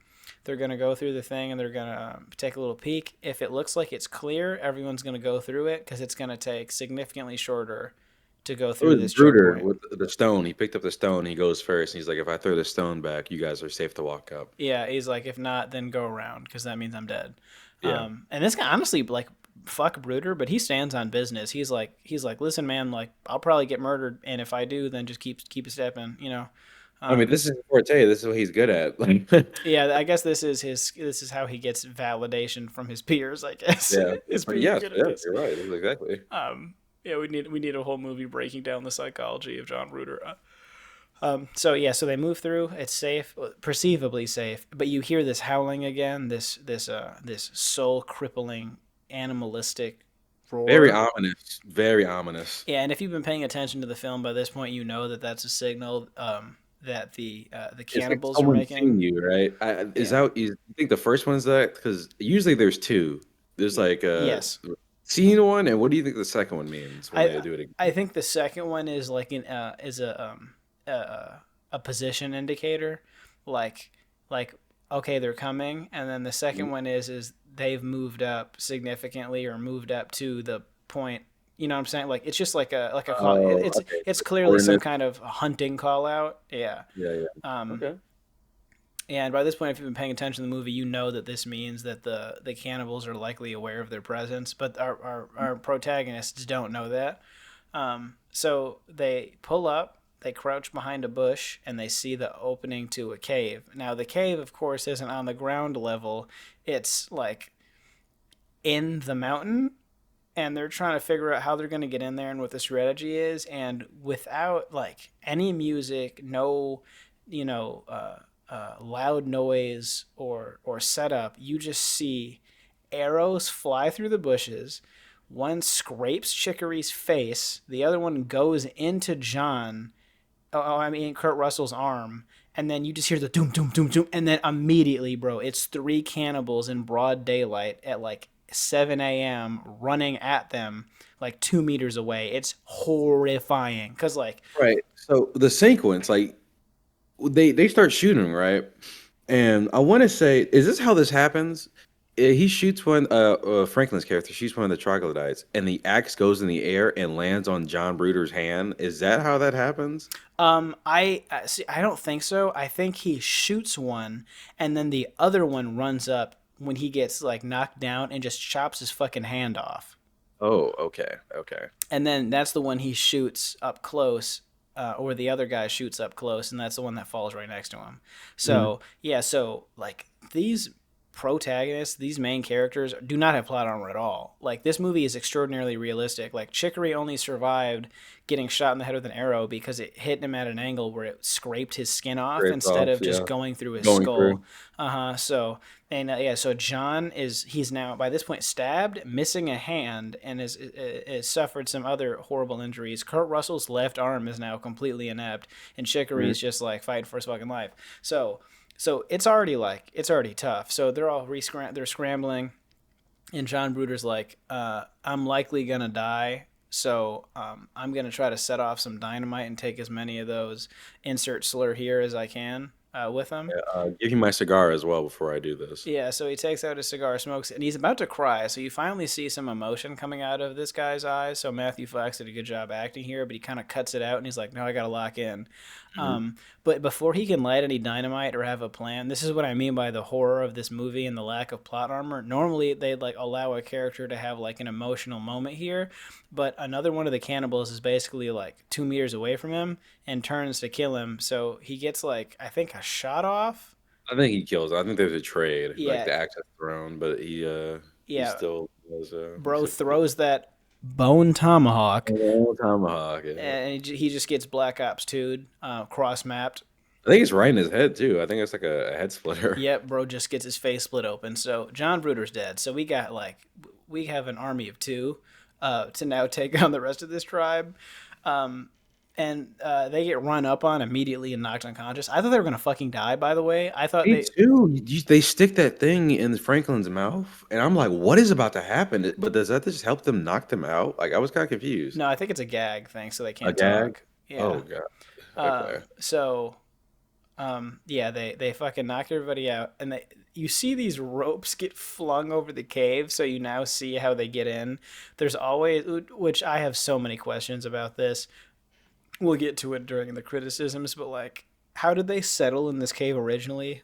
They're going to go through the thing and they're going to take a little peek. If it looks like it's clear, everyone's going to go through it because it's going to take significantly shorter to go It through was this choke Bruder point. with the stone. He picked up the stone. He goes first. And he's like, if I throw the stone back, you guys are safe to walk up. Yeah, he's like, if not, then go around because that means I'm dead. Yeah. And this guy, honestly, like, fuck Bruder, but he stands on business. He's like, listen, man, like, I'll probably get murdered, and if I do, then just keep stepping, you know. I mean, this is Forte. This is what he's good at. Like, Yeah, I guess this is how he gets validation from his peers. I guess. yeah. Is But being yes, good at yes, this. you're right. Exactly. Yeah, we need a whole movie breaking down the psychology of John Ruder. So they move through. It's safe, perceivably safe, but you hear this howling again. This soul crippling, animalistic roar. Very ominous. Very ominous. Yeah, and if you've been paying attention to the film by this point, you know that that's a signal that the It's like cannibals are someone making. seen you, right? Is Yeah. that you think the first one's that? Because usually there's two. There's like Yes. seen one, and what do you think the second one means when they do it again? I think the second one is like a position indicator, like okay, they're coming, and then the second one is they've moved up significantly or moved up to the point. You know what I'm saying? Like it's just like a call. Oh, It's okay. it's clearly some Coordinates. kind of hunting call out. Yeah. Yeah, yeah. Okay. And by this point, if you've been paying attention to the movie, you know that this means that the cannibals are likely aware of their presence, but our protagonists don't know that. So they pull up, they crouch behind a bush, and they see the opening to a cave. Now, the cave, of course, isn't on the ground level. It's like in the mountain, and they're trying to figure out how they're going to get in there and what the strategy is. And without like any music, no, loud noise or setup, you just see arrows fly through the bushes. One scrapes Chicory's face, the other one goes into Kurt Russell's arm, and then you just hear the doom, doom, doom, doom, and then immediately, bro, it's three cannibals in broad daylight at like 7 a.m. running at them like 2 meters away. It's horrifying because like Right. So the sequence, like they start shooting, right? And I want to say, is this how this happens? He shoots one. Franklin's character shoots one of the troglodytes, and the axe goes in the air and lands on John Bruder's hand. Is that how that happens? I see. I don't think so. I think he shoots one, and then the other one runs up when he gets like knocked down and just chops his fucking hand off. Oh, okay, okay. And then that's the one he shoots up close, or the other guy shoots up close, and that's the one that falls right next to him. So yeah, so like these protagonists, these main characters, do not have plot armor at all. Like this movie is extraordinarily realistic. Like Chicory only survived getting shot in the head with an arrow because it hit him at an angle where it scraped his skin off instead of just going through his skull. So so John he's now by this point stabbed, missing a hand, and is suffered some other horrible injuries. Kurt Russell's left arm is now completely inept, and Chicory is just like fighting for his fucking life. So it's already tough. So they're all they're scrambling, and John Bruder's like, I'm likely gonna die, so I'm gonna try to set off some dynamite and take as many of those insert slur here as I can. with him. Give me my cigar as well before I do this. Yeah, so he takes out his cigar, smokes it, and he's about to cry. So you finally see some emotion coming out of this guy's eyes. So Matthew Fox did a good job acting here, but he kind of cuts it out, and he's like, "No, I gotta lock in." But before he can light any dynamite or have a plan, this is what I mean by the horror of this movie and the lack of plot armor. Normally, they'd like allow a character to have like an emotional moment here, but another one of the cannibals is basically like 2 meters away from him and turns to kill him. So he gets like I think a shot off. I think he kills. I think there's a trade, like Yeah, the axe is thrown, but he yeah. still does. Bro throws that bone tomahawk, Tomahawk. Yeah. and he just gets Black Ops 2 cross mapped. I think it's right in his head too. I think it's like a head splitter. Yep, bro just gets his face split open. So John Bruder's dead. So we have an army of two to now take on the rest of this tribe. And they get run up on immediately and knocked unconscious. I thought they were gonna fucking die. By the way, I thought Me too. They stick that thing in Franklin's mouth, and I'm like, what is about to happen? But does that just help them knock them out? Like, I was kind of confused. No, I think it's a gag thing, so they can't A gag? talk. Yeah. Oh god. Okay. Yeah, they fucking knocked everybody out, and you see these ropes get flung over the cave, so you now see how they get in. There's always, which I have so many questions about this. We'll get to it during the criticisms, but like, how did they settle in this cave originally?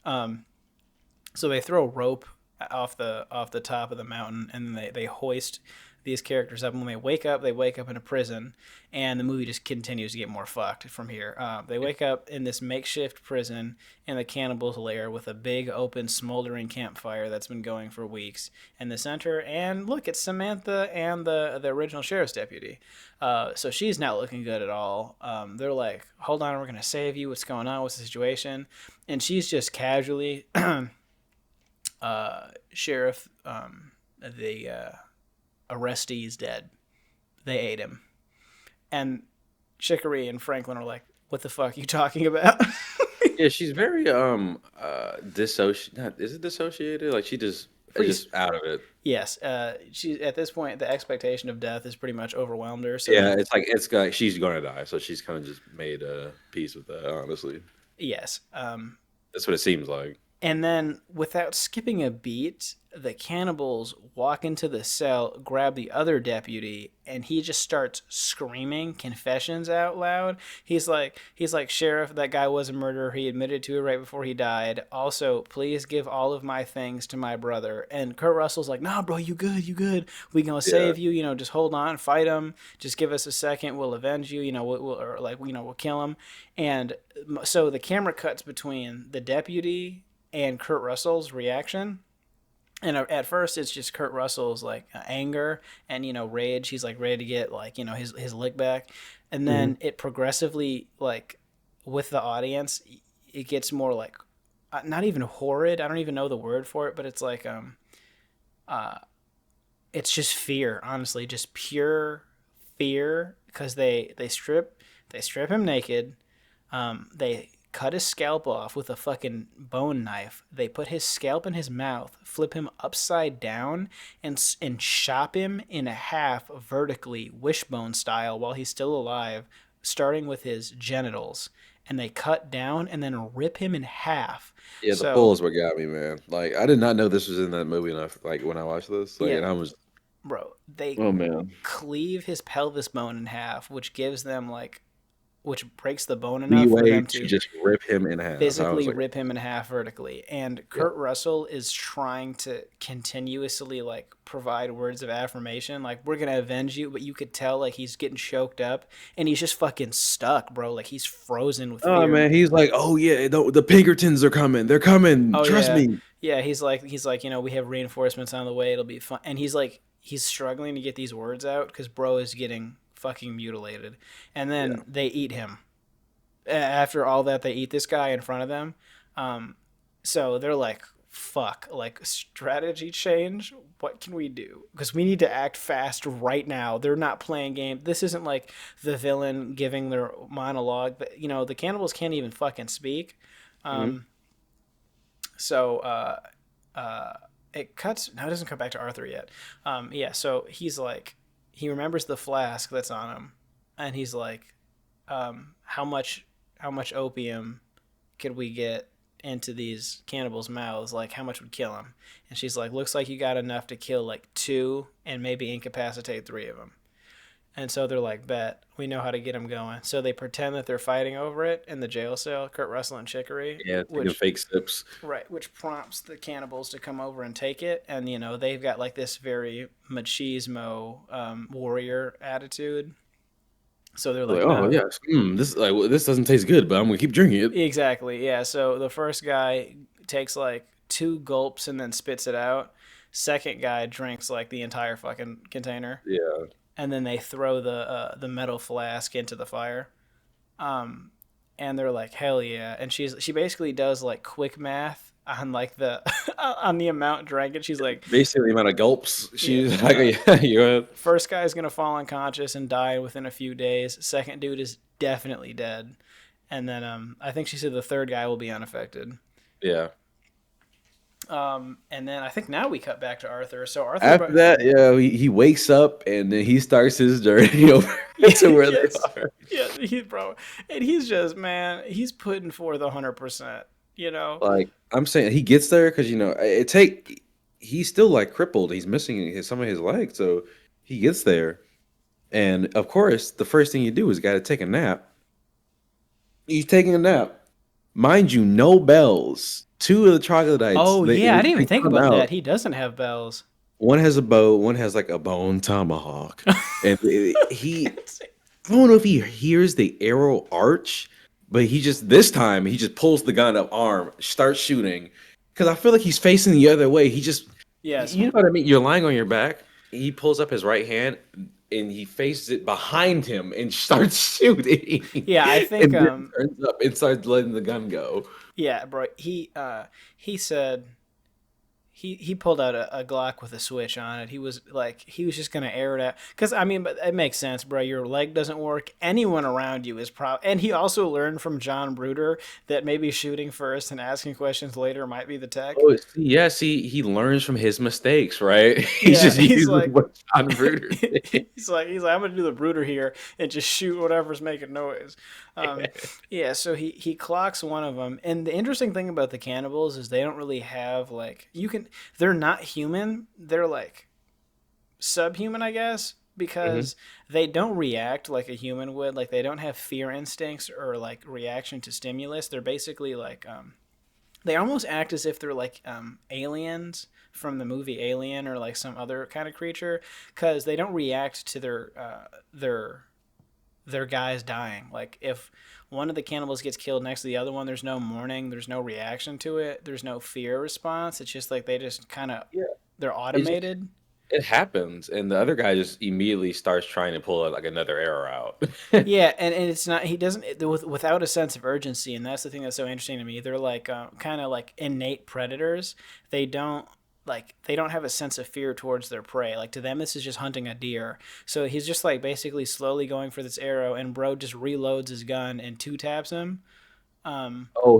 So they throw a rope off the top of the mountain, and then they hoist these characters up. And when they wake up in a prison, and the movie just continues to get more fucked from here. They wake up in this makeshift prison in the cannibals' lair with a big open smoldering campfire that's been going for weeks in the center. And look, it's Samantha and the original sheriff's deputy. So she's not looking good at all. They're like, hold on, we're going to save you. What's going on? What's the situation? And she's just casually, sheriff, the arrestee is dead. They ate him. And Chicory and Franklin are like, what the fuck are you talking about? Yeah, she's very dissociated. Is it dissociated? Like, she just is just out of it. Yes. She at this point, the expectation of death has pretty much overwhelmed her. So Yeah, it's like she's gonna die, so she's kind of just made peace with that. Honestly, yes. that's what it seems like. And then, without skipping a beat, the cannibals walk into the cell, grab the other deputy, and he just starts screaming confessions out loud. He's like, Sheriff, that guy was a murderer. He admitted to it right before he died. Also, please give all of my things to my brother. And Kurt Russell's like, nah, bro, you good. We gonna save you. You know, just hold on, fight him. Just give us a second. We'll avenge you. You know, we'll kill him. And so the camera cuts between the deputy and Kurt Russell's reaction. And at first it's just Kurt Russell's like anger and, you know, rage. He's like ready to get like, you know, his lick back. And then it progressively, like, with the audience, it gets more like, not even horrid. I don't even know the word for it, but it's like, it's just fear, honestly, just pure fear, because they strip him naked. They cut his scalp off with a fucking bone knife. They put his scalp in his mouth, flip him upside down, and chop him in half vertically, wishbone style, while he's still alive, starting with his genitals. And they cut down and then rip him in half. Yeah, the pull is what got me, man. Like, I did not know this was in that movie enough. Like, when I watched this, like, and I was, bro, they cleave his pelvis bone in half, which gives them like, which breaks the bone enough for them to just rip him in half. Physically rip him in half vertically. And Kurt Russell is trying to continuously like provide words of affirmation, like, we're gonna avenge you, but you could tell like he's getting choked up and he's just fucking stuck, bro. Like, he's frozen with fear. Oh man, he's like, oh yeah, the Pinkertons are coming. They're coming. Trust me. Yeah, he's like, you know, we have reinforcements on the way. It'll be fun. And he's like, he's struggling to get these words out because bro is getting fucking mutilated. And then they eat him. After all that, they eat this guy in front of them. So they're like, fuck, like, strategy change? What can we do? Because we need to act fast right now. They're not playing game. This isn't like the villain giving their monologue. But, you know, the cannibals can't even fucking speak. So it cuts. No, it doesn't come back to Arthur yet. So he's like, he remembers the flask that's on him, and he's like, how much opium could we get into these cannibals' mouths? Like, how much would kill them? And she's like, looks like you got enough to kill like 2 and maybe incapacitate 3 of them. And so they're like, bet, we know how to get them going. So they pretend that they're fighting over it in the jail cell, Kurt Russell and Chicory. Yeah, taking fake sips. Right, which prompts the cannibals to come over and take it. And, you know, they've got like this very machismo warrior attitude. So they're like, oh, no. yes. This doesn't taste good, but I'm going to keep drinking it. Exactly, yeah. So the first guy takes like 2 gulps and then spits it out. Second guy drinks like the entire fucking container. Yeah. And then they throw the metal flask into the fire, and they're like, hell yeah. And she basically does like quick math on like the on the amount drank, and she's like, basically the amount of gulps. She's like, yeah, you ahead. First guy's gonna fall unconscious and die within a few days. Second dude is definitely dead, and then I think she said the third guy will be unaffected. Yeah. And then I think now we cut back to Arthur. So Arthur, after that, yeah, he wakes up and then he starts his journey over to where they are. Yeah, bro, and he's just, man, he's putting forth 100%. You know, like I'm saying, he gets there because, you know, he's still like crippled. He's missing some of his legs, so he gets there, and of course, the first thing you do is got to take a nap. He's taking a nap, mind you, no bells. 2 of the troglodytes. Oh, yeah, I didn't even think about that. He doesn't have bells. One has a bow, one has like a bone tomahawk. And I don't know if he hears the arrow arch, but this time he just pulls the gun up arm, starts shooting. Because I feel like he's facing the other way. Yes. You know what I mean? You're lying on your back. He pulls up his right hand and he faces it behind him and starts shooting. Yeah, I think and turns up and starts letting the gun go. Yeah, bro. He said he pulled out a Glock with a switch on it. He was just gonna air it out, because I mean, but it makes sense, bro. Your leg doesn't work. Anyone around you is and he also learned from John Bruder that maybe shooting first and asking questions later might be the tech. Oh, yeah. See, he learns from his mistakes, right? He's like, what John Bruder did. he's like, I'm gonna do the Bruder here and just shoot whatever's making noise. Yeah. So he clocks one of them, and the interesting thing about the cannibals is they don't really have they're not human. They're like subhuman, I guess, because they don't react like a human would. Like, they don't have fear instincts or like reaction to stimulus. They're basically like they almost act as if they're like aliens from the movie Alien, or like some other kind of creature, because they don't react to their guys dying. Like, if one of the cannibals gets killed next to the other one, there's no mourning, there's no reaction to it, there's no fear response. It's just like they just kind of they're automated. It happens, and the other guy just immediately starts trying to pull like another arrow out. Yeah, and it's not, he doesn't, without a sense of urgency, and that's the thing that's so interesting to me. They're like kind of like innate predators. They don't have a sense of fear towards their prey. Like, to them, this is just hunting a deer. So he's just like basically slowly going for this arrow, and bro just reloads his gun and 2-taps him.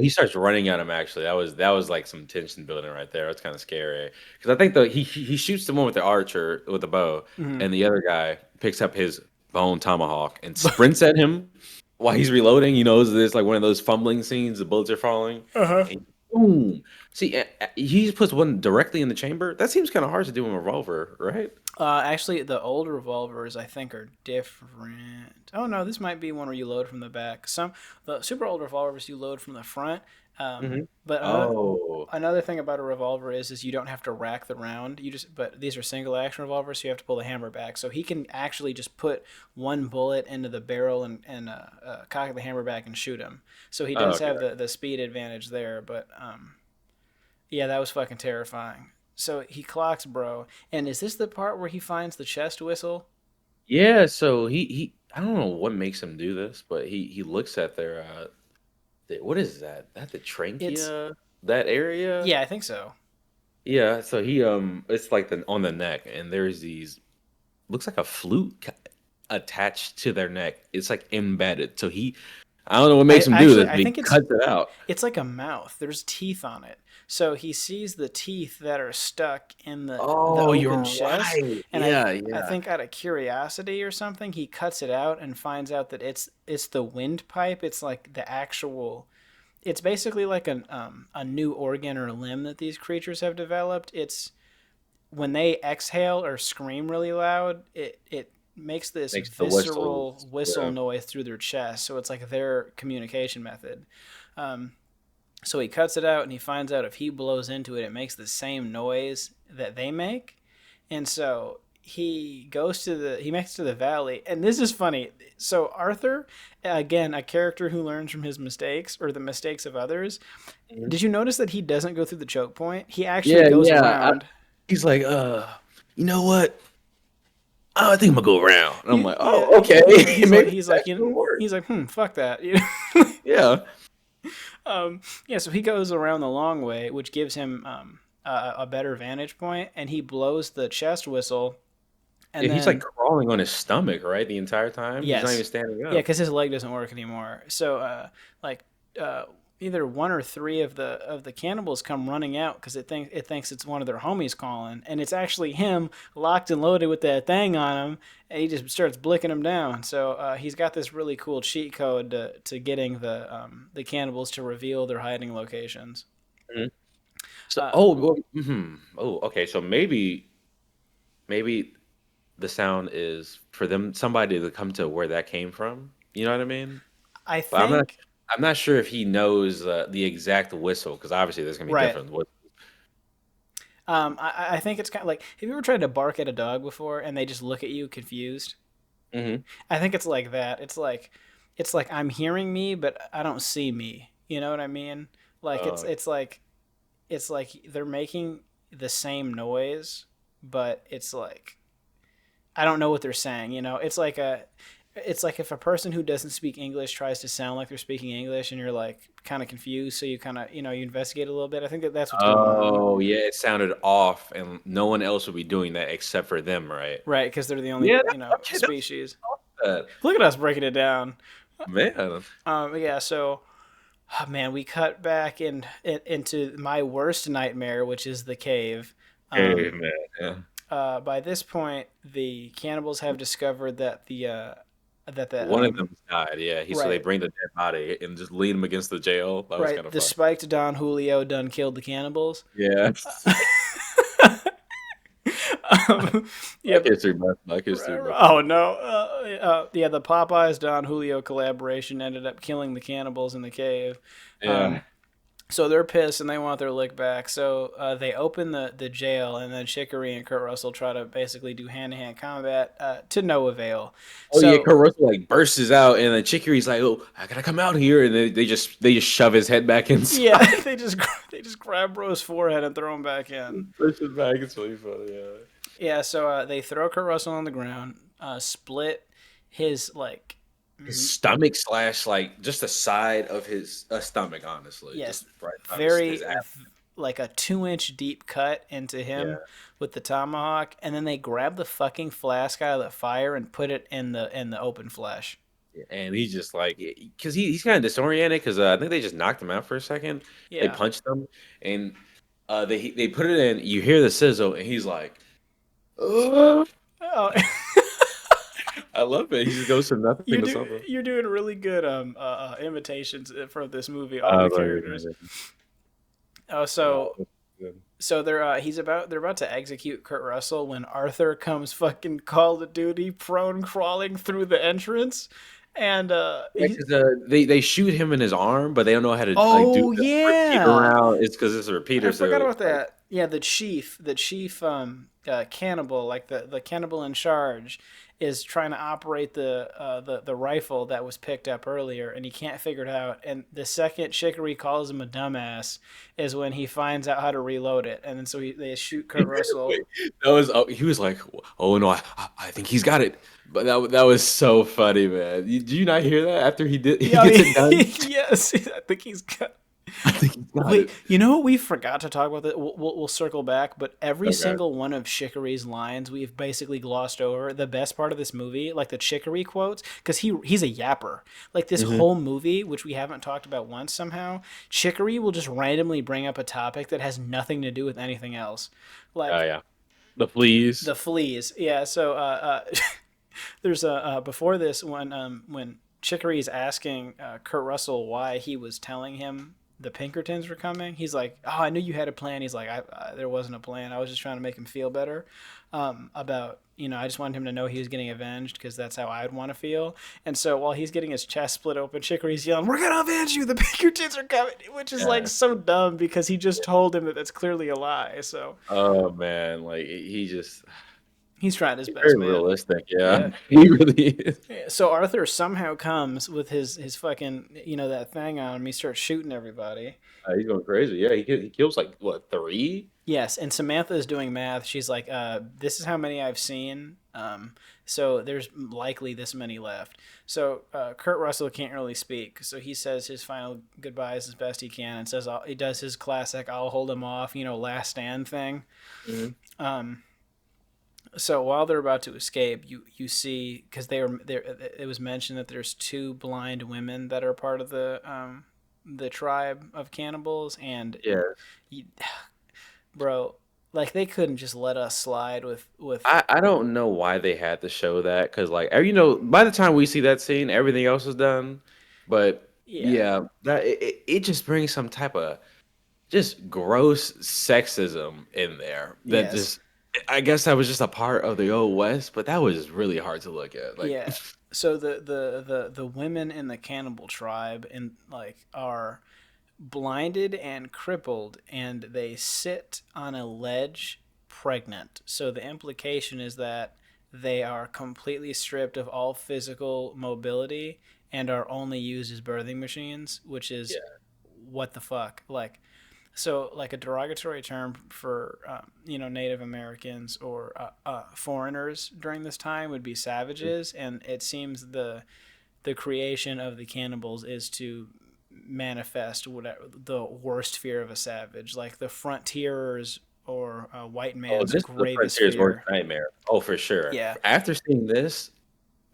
He starts running at him. Actually, that was like some tension building right there. It's kind of scary, because I think he shoots the one with the archer with the bow, and the other guy picks up his bone tomahawk and sprints at him while he's reloading. You know, there's like one of those fumbling scenes. The bullets are falling. And boom. See, he just puts one directly in the chamber. That seems kind of hard to do in a revolver, right? Actually, the old revolvers, I think, are different. Oh, no, this might be one where you load from the back. The super old revolvers, you load from the front. But another thing about a revolver is you don't have to rack the round. But these are single action revolvers, so you have to pull the hammer back. So he can actually just put one bullet into the barrel and cock the hammer back and shoot him. So he does have the speed advantage there. But yeah, that was fucking terrifying. So he clocks bro, and is this the part where he finds the chest whistle? Yeah. So he I don't know what makes him do this, but he looks at their what is that? That the trachea? That area? Yeah, I think so. Yeah. So he it's like on the neck, and there's these, looks like a flute attached to their neck. It's like embedded. So I don't know what makes him do this, but he cuts it out. It's like a mouth. There's teeth on it. So he sees the teeth that are stuck in the open chest. Right. And I think out of curiosity or something, he cuts it out and finds out that it's the windpipe. It's like the actual it's basically like a new organ or limb that these creatures have developed. It's when they exhale or scream really loud, it makes this Makes the visceral whistles. whistle Yeah. noise through their chest. So it's like their communication method. So he cuts it out and he finds out if he blows into it, it makes the same noise that they make. And so he makes it to the valley. And this is funny. So Arthur, again, a character who learns from his mistakes or the mistakes of others. Did you notice that he doesn't go through the choke point? He actually Yeah, goes yeah. around. He's like, you know what? Oh, I think I'm gonna go around. And I'm like, Yeah, oh, okay. Maybe he's that like, you could know, work. he's like, fuck that. Yeah. Yeah, so he goes around the long way, which gives him a better vantage point, and he blows the chest whistle, and Yeah, he's like then crawling on his stomach, right? The entire time. He's not even yes, standing yeah, up. because his leg doesn't work anymore. So like uh, either one or three of the cannibals come running out because it thinks it's one of their homies calling, and it's actually him locked and loaded with that thing on him, and he just starts blicking them down. So he's got this really cool cheat code to getting the cannibals to reveal their hiding locations. Mhm. So, Uh, okay. So maybe the sound is for them, somebody to come to where that came from. You know what I mean? I But think I'm not sure if he knows the exact whistle because obviously there's gonna be right. different whistles. I think it's kind of like, have you ever tried to bark at a dog before and they just look at you confused? Hmm. I think it's like that. It's like I'm hearing me, but I don't see me. You know what I mean? Like Uh, it's like they're making the same noise, but it's like I don't know what they're saying. It's like if a person who doesn't speak English tries to sound like they're speaking English, and you're like kind of confused, so you kind of you investigate a little bit. I think that's what's going on, oh yeah, it sounded off, and no one else would be doing that except for them, right? right? Because they're the only Yeah. Okay. species. That. Look at us breaking it down. Man. Yeah. So, oh, man, we cut back into my worst nightmare, which is the cave. Hey Um, man. Yeah. by this point, the cannibals have discovered that the One of them died. Yeah. So they right, bring the dead body and just lean him against the jail. That was kind right, of the fun. spiked Don Julio done killed the cannibals. Yeah. um, yeah, Black History Month. Black History Month. oh no, yeah, the Popeyes Don Julio collaboration ended up killing the cannibals in the cave. Yeah. So they're pissed and they want their lick back. So they open the jail, and then Chicory and Kurt Russell try to basically do hand to hand combat to no avail. Oh yeah, So Kurt Russell like bursts out, and then Chicory's like, "Oh, I gotta come out here," and they just shove his head back inside. yeah, they just grab Bro's forehead and throw him back in. Push it back. It's really funny. Yeah. Yeah, so they throw Kurt Russell on the ground, split his like His stomach slash like just the side of his stomach, honestly. yes, Just right on very his ass. like a 2-inch deep cut into him Yeah. with the tomahawk, and then they grab the fucking flask out of the fire and put it in the open flesh. And he's just like, because he's kind of disoriented because I think they just knocked him out for a second. They Yeah. punched him, and they put it in. You hear the sizzle, and he's like, "Oh." Oh, I love it. He just goes from nothing to something. you're doing really good imitations for this movie. All the characters. Oh, so they're about to execute Kurt Russell when Arthur comes fucking Call of Duty prone crawling through the entrance, and They shoot him in his arm, but they don't know how to oh do the repeat yeah, around. It's because it's a repeater. I forgot So about that. Yeah, the chief cannibal, like the cannibal in charge, is trying to operate the rifle that was picked up earlier, and he can't figure it out. And the second Chicory calls him a dumbass is when he finds out how to reload it, and then so they shoot Kurt Russell. he was like, "Oh no, I think he's got it." But that was so funny, man. Did you not hear that after he did? He Yeah, gets it done. yes, I think he's got. I think he's got Wait, it. you know what we forgot to talk about? That we'll circle back, but every Okay. single one of Chicory's lines we've basically glossed over. The best part of this movie, like the Chicory quotes, because he's a yapper. Like this whole movie, which we haven't talked about once somehow, Chicory will just randomly bring up a topic that has nothing to do with anything else. Like Oh yeah, the fleas. the fleas. Yeah. So there's before this when Chicory's asking Kurt Russell why he was telling him the Pinkertons were coming. He's like, "Oh, I knew you had a plan." He's like, "There wasn't a plan. I was just trying to make him feel better about, I just wanted him to know he was getting avenged because that's how I'd want to feel." And so while he's getting his chest split open, Chicory's yelling, "We're gonna avenge you! The Pinkertons are coming!" Which is like Yeah. so dumb because he just told him that that's clearly a lie. So Oh man, like he just he's trying his he's best, very man. realistic. Yeah, Yeah. he really is. So Arthur somehow comes with his fucking that thing on him. He starts shooting everybody. He's going crazy. Yeah, he kills like what, three? Yes, and Samantha is doing math. She's like, "This is how many I've seen. So there's likely this many left." So Kurt Russell can't really speak, so he says his final goodbyes as best he can, and says he does his classic "I'll hold him off," last stand thing. Mhm. So while they're about to escape, you see, because they were there, it was mentioned that there's two blind women that are part of the tribe of cannibals, and Yeah, you, bro, like they couldn't just let us slide with. I don't know why they had to show that because like by the time we see that scene, everything else is done. But Yeah. yeah, that it just brings some type of just gross sexism in there that Yes. just I guess that was just a part of the old west, but that was really hard to look at. Like, Yeah. So the women in the cannibal tribe are blinded and crippled, and they sit on a ledge pregnant. So the implication is that they are completely stripped of all physical mobility and are only used as birthing machines, which is yeah. what the fuck. So like a derogatory term for Native Americans or foreigners during this time would be savages, and it seems the creation of the cannibals is to manifest whatever the worst fear of a savage, like the frontierers or a white Oh, man's this is the gravest frontier's worst fear. nightmare. Oh, for sure. Yeah. After seeing this,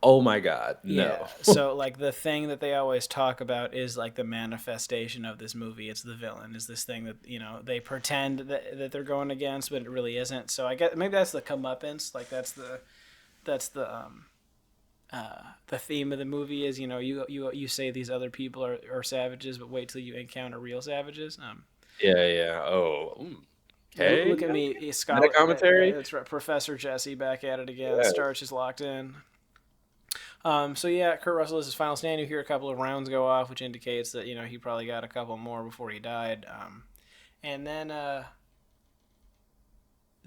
oh my God, Yeah. no. So like the thing that they always talk about is like the manifestation of this movie. It's the villain. Is this thing that they pretend that they're going against, but it really isn't. So I guess maybe that's the comeuppance. Like that's the theme of the movie is you say these other people are savages, but wait till you encounter real savages. Yeah, yeah. Oh, okay. Look at me, Meta Scott. commentary. That's right, Professor Jesse back at it again. Yeah. Starch is locked in. So yeah, Kurt Russell is his final stand. You hear a couple of rounds go off, which indicates that he probably got a couple more before he died. And then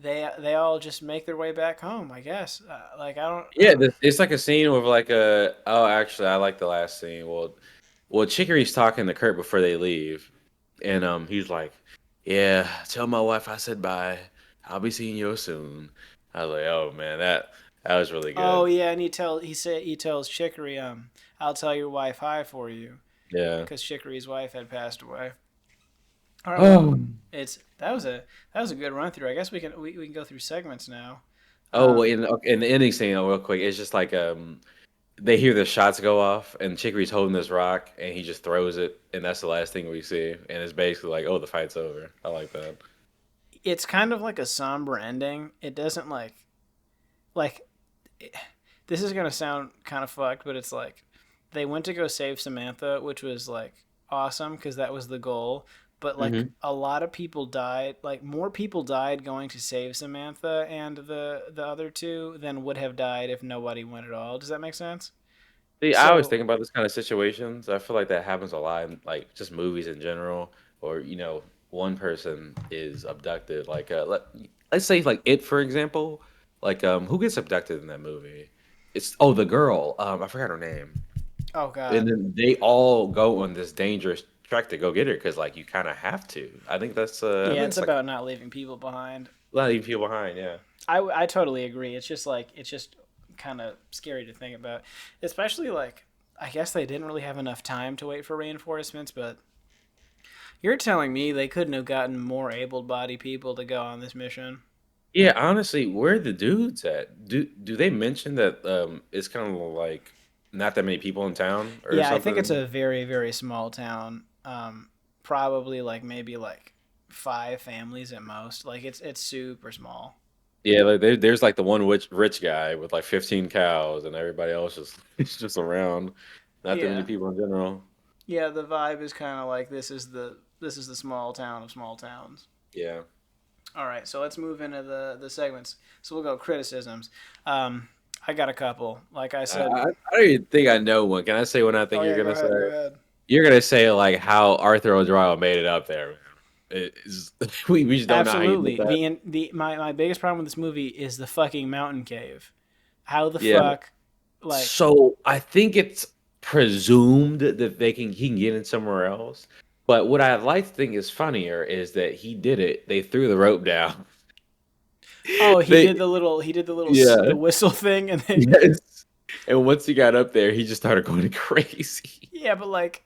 they all just make their way back home, I guess. Like I Yeah, don't. it's like a scene with like a. Oh, actually, I like the last scene. Well, Chicory's talking to Kurt before they leave, and he's like, "Yeah, tell my wife I said bye. I'll be seeing you soon." I was like, "Oh man, that was really Oh good." yeah, and he tells Chicory, "I'll tell your wife hi for you," Yeah. because Chicory's wife had passed away. All right, well, Oh. that was a good run through. I guess we can go through segments now. Oh, well, Um, in the ending scene, real quick, it's just like they hear the shots go off, and Chicory's holding this rock, and he just throws it, and that's the last thing we see, and it's basically like, oh, the fight's over. I like that. it's kind of like a somber ending. It doesn't like it, this is gonna sound kind of fucked, but it's like they went to go save Samantha, which was like awesome because that was the goal. But like Hmm. a lot of people died, like more people died going to save Samantha and the other two than would have died if nobody went at all. Does that make sense? See, I always So think about this kind of situations. I feel like that happens a lot in like just movies in general, or one person is abducted. Like let's say like it for example, like who gets abducted in that movie? It's the girl. I forgot her name. oh And god. then they all go on this dangerous trek to go get her because like you kind of have to. I Yeah, think it's it's like about not leaving people behind. a lot of people behind. Yeah. I totally agree. It's just kind of scary to think about, especially like I guess they didn't really have enough time to wait for reinforcements, but you're telling me they couldn't have gotten more able-bodied people to go on this mission? Yeah, honestly, where are the dudes at? Do they mention that it's kind of like not that many people in town or Yeah, I think it's something? a very very small town. Probably like maybe like five families at most. Like it's super small. Yeah, like there's like the one rich guy with like 15 cows and everybody else just is just around. Not that many Yeah. people in general. Yeah, the vibe is kind of like this is the small town of small towns. Yeah. All right, so let's move into the segments. So we'll go criticisms. Um, I got a couple. Like I said. I don't even think I know one. Can I say what I think Oh you're yeah, go gonna say? ahead. Go ahead. You're gonna say like how Arthur O'Driscoll made it up there. Man. It is, we just don't know how you did Absolutely. that. My biggest problem with this movie is the fucking mountain cave. How the Yeah. fuck, like, So I think it's presumed that he can get in somewhere else. But what I like to think is funnier is that he did it. They threw the rope down. oh, They he did the little yeah the whistle thing, and then yes. And once he got up there, he just started going crazy. yeah, but like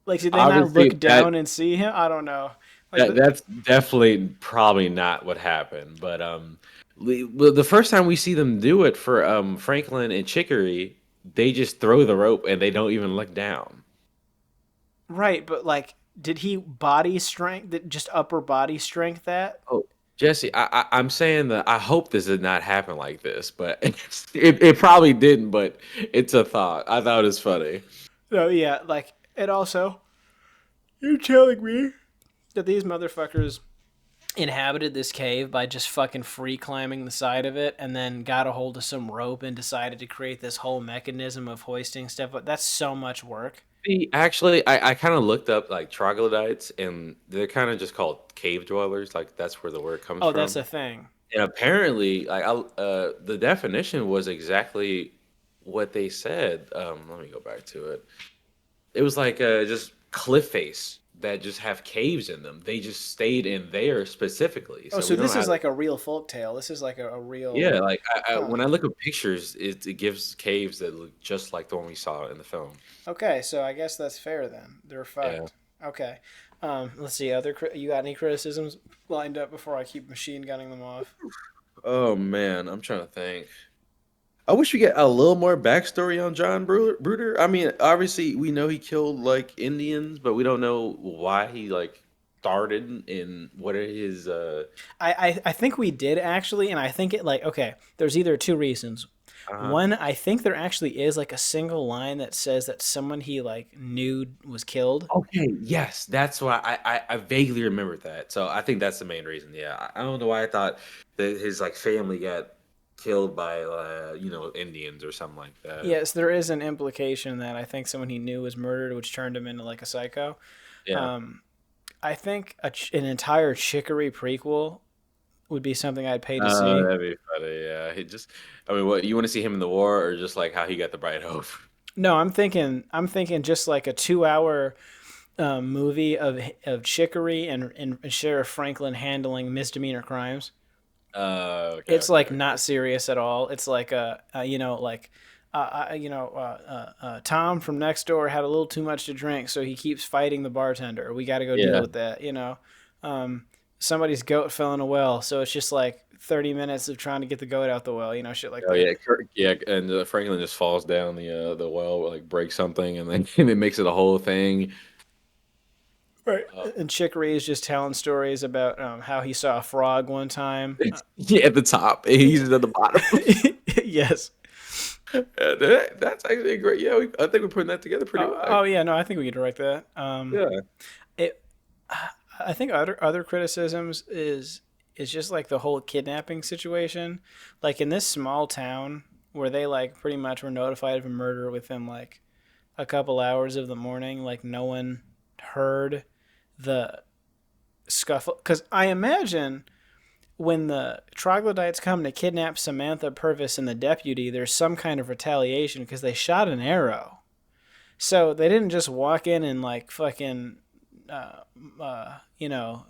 did they not Obviously, look down and see him? I don't know. Like that's definitely probably not what happened. But well, the first time we see them do it for Franklin and Chicory, they just throw the rope and they don't even look down. right, but like, did he body strength? Just upper body strength that? Oh, Jesse, I'm saying that I hope this did not happen like this, but it probably didn't. But it's a thought. I thought it was funny. No, yeah, like, and also, you're telling me that these motherfuckers inhabited this cave by just fucking free climbing the side of it and then got a hold of some rope and decided to create this whole mechanism of hoisting stuff. But that's so much work. Actually, I kind of looked up like troglodytes, and they're kind of just called cave dwellers. Like that's where the word comes Oh, from. that's a thing. And apparently, like the definition was exactly what they said. Let me go back to it. It was like just cliff face that just have caves in them. They just stayed in there specifically. Oh, So so we don't this know is how. like a real folk tale. This is like a real. Yeah, like Huh. when I look at pictures, it gives caves that look just like the one we saw in the film. Okay, so I guess that's fair then. They're Yeah. fucked. Okay. Let's see. You got any criticisms lined up before I keep machine gunning them off? Oh man, I'm trying to think. I wish we get a little more backstory on John Bruder. I mean, obviously we know he killed like Indians, but we don't know why he like started and what are his I think we did actually, and I think it like okay. There's either two reasons. uh One, I think there actually is like a single line that says that someone he like knew was killed. Okay, yes, that's why I vaguely remembered that. So I think that's the main reason. Yeah, I don't know why I thought that his like family got killed by Indians or something like that. Yes, there is an implication that I think someone he knew was murdered, which turned him into like a psycho. Yeah. I think an entire Chicory prequel would be something I'd pay to see. That'd be funny. Yeah, I mean, what you want to see him in the war, or just like how he got the bright hope? No, I'm thinking just like a 2 hour movie of Chicory and Sheriff Franklin handling misdemeanor crimes. Okay, It's like okay. not serious at all. It's like Tom from next door had a little too much to drink, so he keeps fighting the bartender. We got to go deal Yeah. with that. Somebody's goat fell in a well, so it's just like 30 minutes of trying to get the goat out the well. Shit like Oh that. yeah, yeah, and Franklin just falls down the well, like breaks something, and then and it makes it a whole thing. Right. And Chicory is just telling stories about how he saw a frog one time. Yeah, at the top, and he's at the bottom. Yes. That's actually great. Yeah, I think we're putting that together pretty well. Oh yeah, no, I think we could direct that. Yeah. It. I think other criticisms is just like the whole kidnapping situation. Like in this small town where they like pretty much were notified of a murder within like a couple hours of the morning, like no one heard the scuffle. Because I imagine when the troglodytes come to kidnap Samantha Purvis and the deputy, there's some kind of retaliation because they shot an arrow. So they didn't just walk in and like fucking,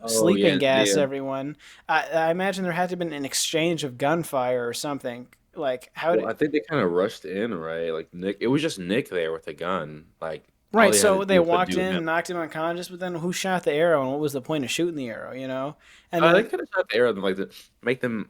sleeping gas everyone. I imagine there had to have been an exchange of gunfire or something. Like how Well, I think they kind of rushed in, right? Like Nick, it was just Nick there with a gun. Like all Right, they had to so do they was put walked do in, him. knocked him unconscious, but then who shot the arrow and what was the point of shooting the arrow, And They then, could have shot the arrow, like to make them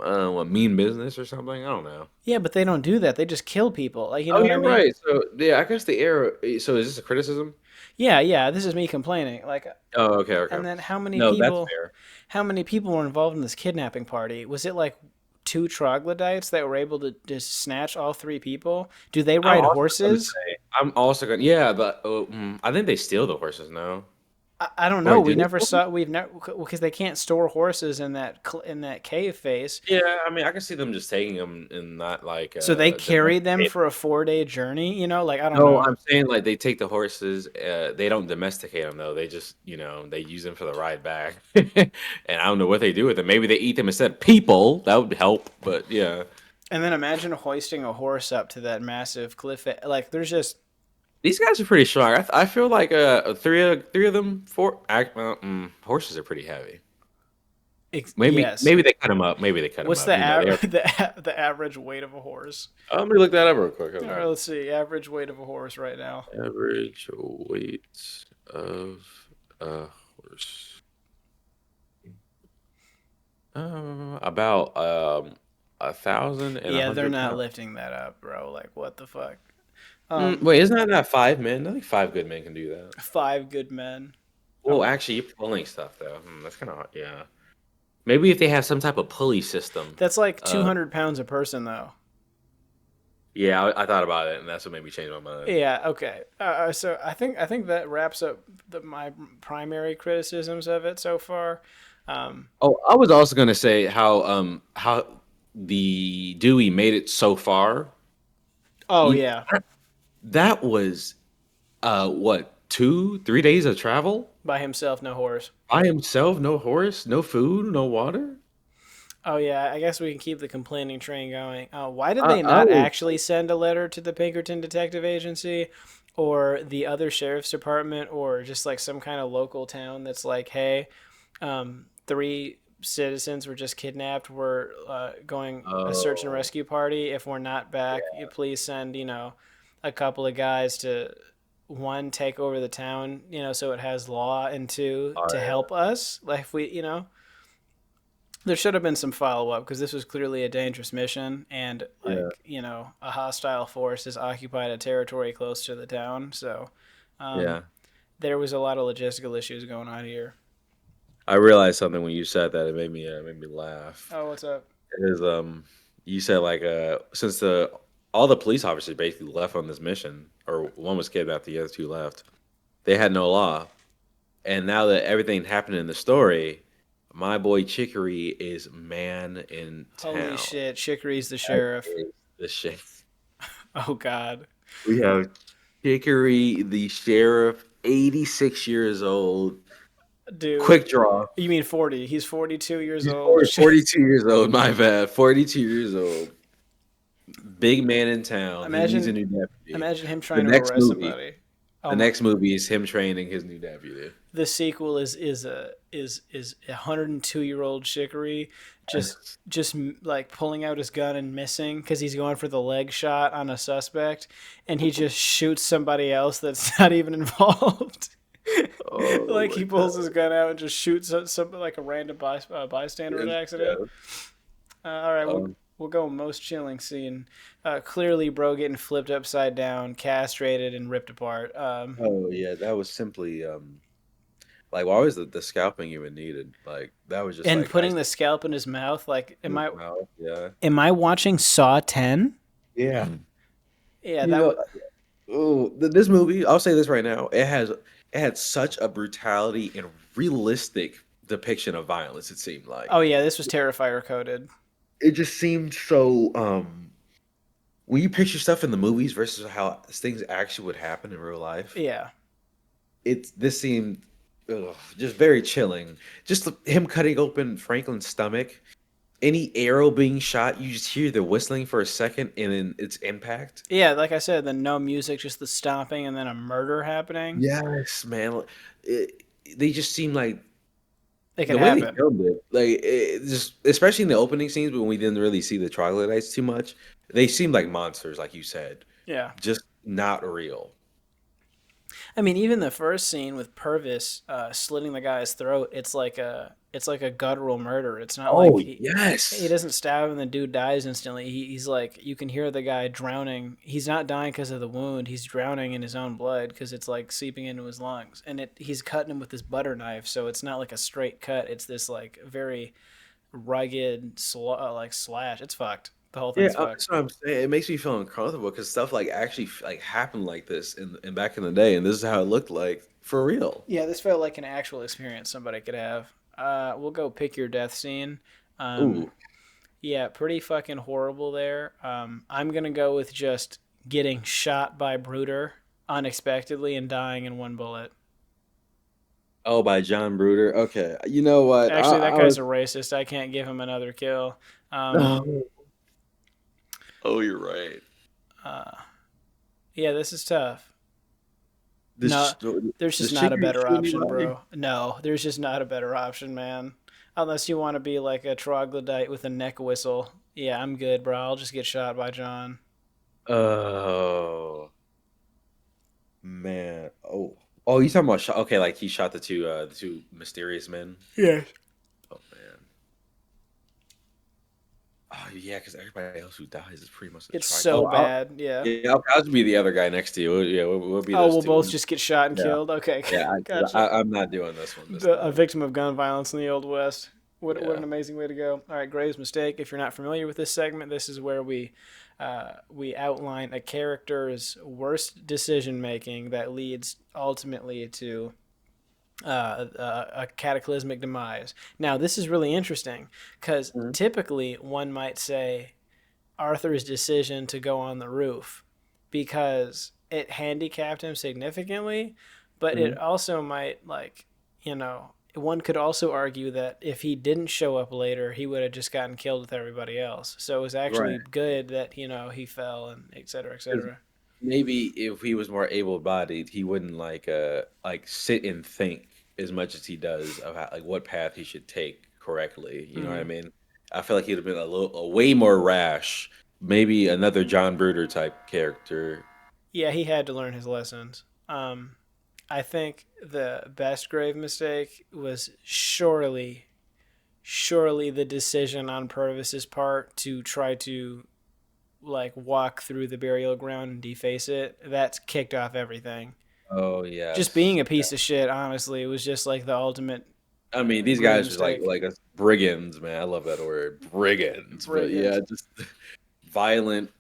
mean business or something. I don't know. yeah, but they don't do that. They just kill people. Like, you know Oh, what I you're mean? right. So yeah, I guess the arrow. So is this a criticism? Yeah, this is me complaining. Like, Oh, okay, okay. and then No, that's fair. how many people were involved in this kidnapping party? Was it like two troglodytes that were able to just snatch all three people? Do they ride horses? I'm also gonna. Yeah, but I think they steal the horses. No, I don't or know. do We they? never saw. We've never because they can't store horses in that cave face. Yeah, I mean, I can see them just taking them and not like So they carried them domesticate. for a 4-day journne. Like I don't No, know. I'm saying like they take the horses. They don't domesticate them though. They just they use them for the ride back. And I don't know what they do with them. Maybe they eat them instead of people. That would help. But yeah, And then imagine hoisting a horse up to that massive cliff. Like there's just these guys are pretty strong. I feel like three of them horses are pretty heavy. yes. Maybe they cut them up. Maybe they cut them What's up. the They're. the average weight of a horse? I'm gonna look that up real quick. Hold All right, on. let's see. Average weight of a horse right now. Average weight of a horse. About 1,000 and Yeah, they're 100 not pounds. lifting that up, bro. Like what the fuck? Wait, isn't that 5 men? I think 5 good men can do that. 5 good men. Well, actually, you're pulling stuff though. That's kind of yeah. Maybe if they have some type of pulley system. That's like Uh, 200 pounds a person, though. yeah, I thought about it, and that's what made me change my mind. Yeah. Okay. So I think that wraps up my primary criticisms of it so far. Oh, I was also gonna say how the Dewey made it so far. Oh You- yeah, That was what 2 3 days of travel by himself, no horse. by himself, no horse, no food, no water. Oh yeah, I guess we can keep the complaining train going. Why did I, they I not was actually send a letter to the Pinkerton Detective Agency or the other sheriff's department or just like some kind of local town that's like, hey, 3 citizens were just kidnapped. We're going a search and oh rescue party. If we're not back, you please send a couple of guys to one take over the town, so it has law, and two to yeah, help us. Like if we. There should have been some follow up because this was clearly a dangerous mission, and yeah, a hostile force has occupied a territory close to the town. So, um, yeah. there was a lot of logistical issues going on here. I realized something when you said that. It made me laugh. Oh, what's up? It is you said like since the all the police officers basically left on this mission, or one was kidnapped, the other two left. They had no law, and now that everything happened in the story, my boy Chicory is man in Holy town. shit! Chicory's the That sheriff. is the shit. Oh God, We have Chicory, the sheriff, 86 years old. dude. Quick draw. You mean 40? He's 42 years He's old. 42 years old. My bad. 42 years old. Big man in town. He needs a Imagine, new deputy. imagine him The trying to next arrest movie. somebody. The Oh my! next movie is him training his new deputy. The sequel is a 102-year-old Chicory just like pulling out his gun and missing because he's going for the leg shot on a suspect, and he just shoots somebody else that's not even involved. Oh Like my he pulls his gun out and just shoots something like a random bystander in god. an accident. Yeah. All right, we'll Um, we'll go most chilling scene. Clearly, bro getting flipped upside down, castrated, and ripped apart. oh yeah, that was simply like why was the scalping even needed? Like that was just And like ice putting the scalp in his mouth. Like, in his mouth. Yeah. am I watching Saw 10? Yeah. Yeah, You that know, was. this movie, I'll say this right now, it had such a brutality and realistic depiction of violence, it seemed like. Oh yeah, this was Terrifier coded. It just seemed so when you picture stuff in the movies versus how things actually would happen in real life, Yeah. this seemed just very chilling. Just him cutting open Franklin's stomach, any arrow being shot, you just hear the whistling for a second and then its impact. Yeah, like I said, then no music, just the stomping, and then a murder happening. Yes, man. They just seem like It the could way they happen. filmed it, like just especially in the opening scenes, but when we didn't really see the troglodytes too much, they seemed like monsters, like you said, Yeah. just not real. I mean, even the first scene with Purvis slitting the guy's throat, it's like a guttural murder. It's not like Oh he yes, doesn't stab him and the dude dies instantly. He's like, you can hear the guy drowning. He's not dying because of the wound. He's drowning in his own blood because it's like seeping into his lungs. And he's cutting him with this butter knife, so it's not like a straight cut. It's this like very rugged like slash. It's fucked. The whole Yeah, thing's fucked. that's what I'm saying. It makes me feel uncomfortable because stuff like actually like happened like this in back in the day, and this is how it looked like for real. Yeah, this felt like an actual experience somebody could have. We'll go pick your death scene. Um, Ooh, yeah, pretty fucking horrible there. I'm gonna go with just getting shot by Bruder unexpectedly and dying in one bullet. oh, by John Bruder. Okay, you know what? Actually, that I guy's was a racist. I can't give him another kill. no. Oh, you're right. Uh, yeah, this is tough. No, This there's this just not a chicken better shoot option, anybody? bro. No, there's just not a better option, man. Unless you want to be like a troglodyte with a neck whistle. Yeah, I'm good, bro. I'll just get shot by John. Oh man. Oh, you talking about shot? Okay, like he shot the two mysterious men. Yeah. Oh man. Oh yeah, because everybody else who dies is pretty much a It's try. so bad. Yeah. Yeah, I'll just be the other guy next to you. Yeah, we'll be Oh, those we'll two. both just get shot and Yeah, killed. Okay, yeah. gotcha. I'm not doing this one this A time. victim of gun violence in the Old West. What Yeah. an amazing way to go. All right, Graves' Mistake. If you're not familiar with this segment, this is where we outline a character's worst decision making that leads ultimately to a cataclysmic demise. Now, this is really interesting because Mhm. typically one might say Arthur's decision to go on the roof because it handicapped him significantly, but it Mhm. also might, like, one could also argue that if he didn't show up later, he would have just gotten killed with everybody else. So it was Right. actually good that, he fell and et cetera, et 'Cause cetera. maybe if he was more able-bodied, he wouldn't like sit and think as much as he does of how, like what path he should take correctly. You know what I Hmm. mean? I feel like he'd have been a way more rash. Maybe another John Bruder type character. Yeah, he had to learn his lessons. I think the best grave mistake was surely the decision on Purvis's part to try to like walk through the burial ground and deface it. That's kicked off everything. Oh Just yes. being a piece of shit, honestly, it was just like the ultimate I mean, these grave guys are mistake. like us brigands, man. I love that word, brigands. But yeah, Brigands. just violent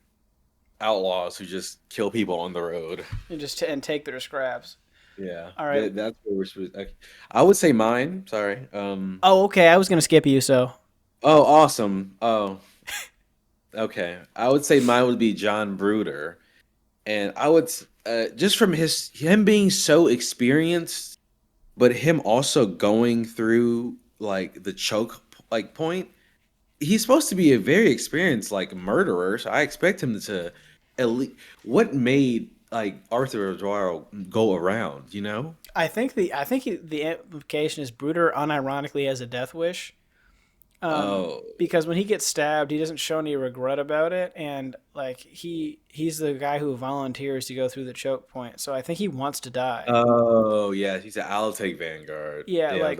outlaws who just kill people on the road. And just and take their scraps. Yeah, All right. that's what we're supposed. I would say mine. Sorry. Oh, okay. I was gonna skip you. So Oh, awesome. Oh, okay. I would say mine would be John Bruder, and I would just from him being so experienced, but him also going through like the choke like point. He's supposed to be a very experienced like murderer, so I expect him to at least. What made like Arthur Aguero go around? You know? I think the implication is Bruder unironically has a death wish. Oh, Because when he gets stabbed, he doesn't show any regret about it, and like he's the guy who volunteers to go through the choke point. So I think he wants to die. oh yeah. He said, "I'll take Vanguard." Yeah, Yeah, like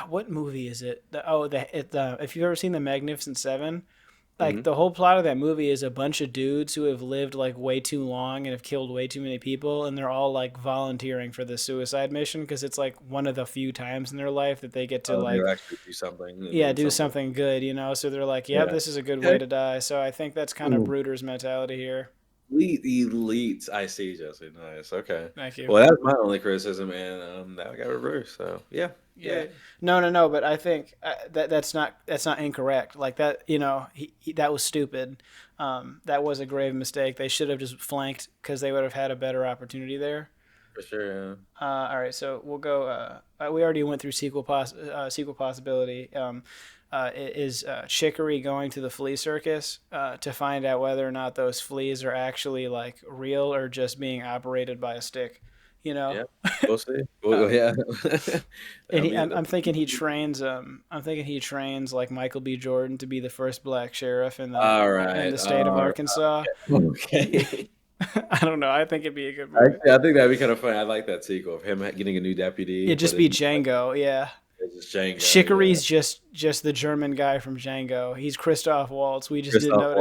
what movie is it? If you've ever seen The Magnificent Seven, like mhm. the whole plot of that movie is a bunch of dudes who have lived like way too long and have killed way too many people, and they're all like volunteering for the suicide mission because it's like one of the few times in their life that they get to They'll like, actually do something and yeah, then do something. something good. So they're like, yep, Yeah. this is a good way Okay. to die. So I think that's kind of Bruder's mentality here. Elite. I see, Jesse. Nice. Okay. Thank you. Well, that's my only criticism, and that got reversed. So yeah. Yeah. Yeah. No. But I think that's not incorrect. Like that, that was stupid. That was a grave mistake. They should have just flanked because they would have had a better opportunity there. For sure. Yeah. All right, so we'll go. We already went through sequel possibility. Is Chicory going to the flea circus to find out whether or not those fleas are actually like real or just being operated by a stick? You know. Yeah. We'll see. Well, yeah. And I mean, I'm thinking he trains. I'm thinking he trains like Michael B. Jordan to be the first black sheriff in the all in right. the state of All right. Arkansas. Okay. I don't know. I think it'd be a good movie. Actually, I think that'd be kind of funny. I like that sequel of him getting a new deputy, It'd but just be Django. Yeah. it's just Django. Chicory's just the German guy from Django. He's Christoph Waltz. We Yeah. just didn't Christoph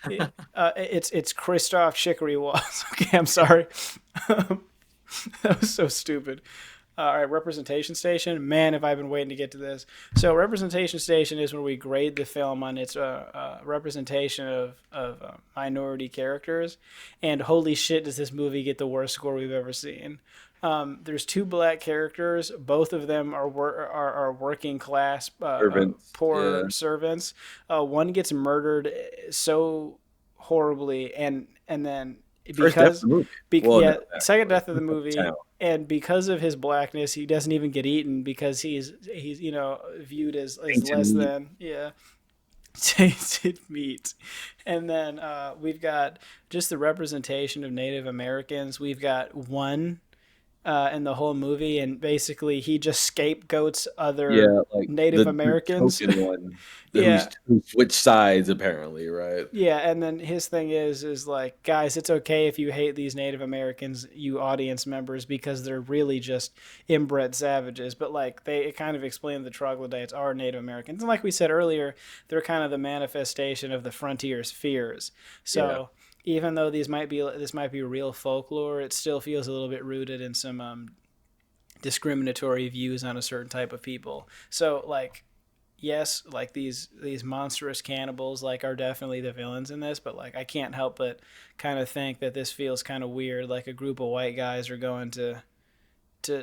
notice. Waltz. It's Christoph Chicory Waltz. Okay, I'm sorry. That was so stupid. All right, representation station. Man, have I been waiting to get to this. So, representation station is where we grade the film on its representation of minority characters. And holy shit, does this movie get the worst score we've ever seen? There's two black characters. Both of them are working class, Servants. Yeah. poor servants. One gets murdered so horribly, and then First death of because the movie. Well, yeah, no, second actually. death of the movie, Town. and because of his blackness, he doesn't even get eaten because he's viewed as Tainted less meat. than tainted meat. And then we've got just the representation of Native Americans. We've got one in the whole movie, and basically he just scapegoats other Yeah, like Native the Americans. token one Yeah. who switched sides apparently, right? Yeah, and then his thing is like, guys, it's okay if you hate these Native Americans, you audience members, because they're really just inbred savages. But like they kind of explain the troglodytes are Native Americans, and like we said earlier, they're kind of the manifestation of the frontier's fears. So even though this might be real folklore, it still feels a little bit rooted in some discriminatory views on a certain type of people. So like, yes, like these monstrous cannibals like are definitely the villains in this, but like I can't help but kind of think that this feels kind of weird. Like a group of white guys are going to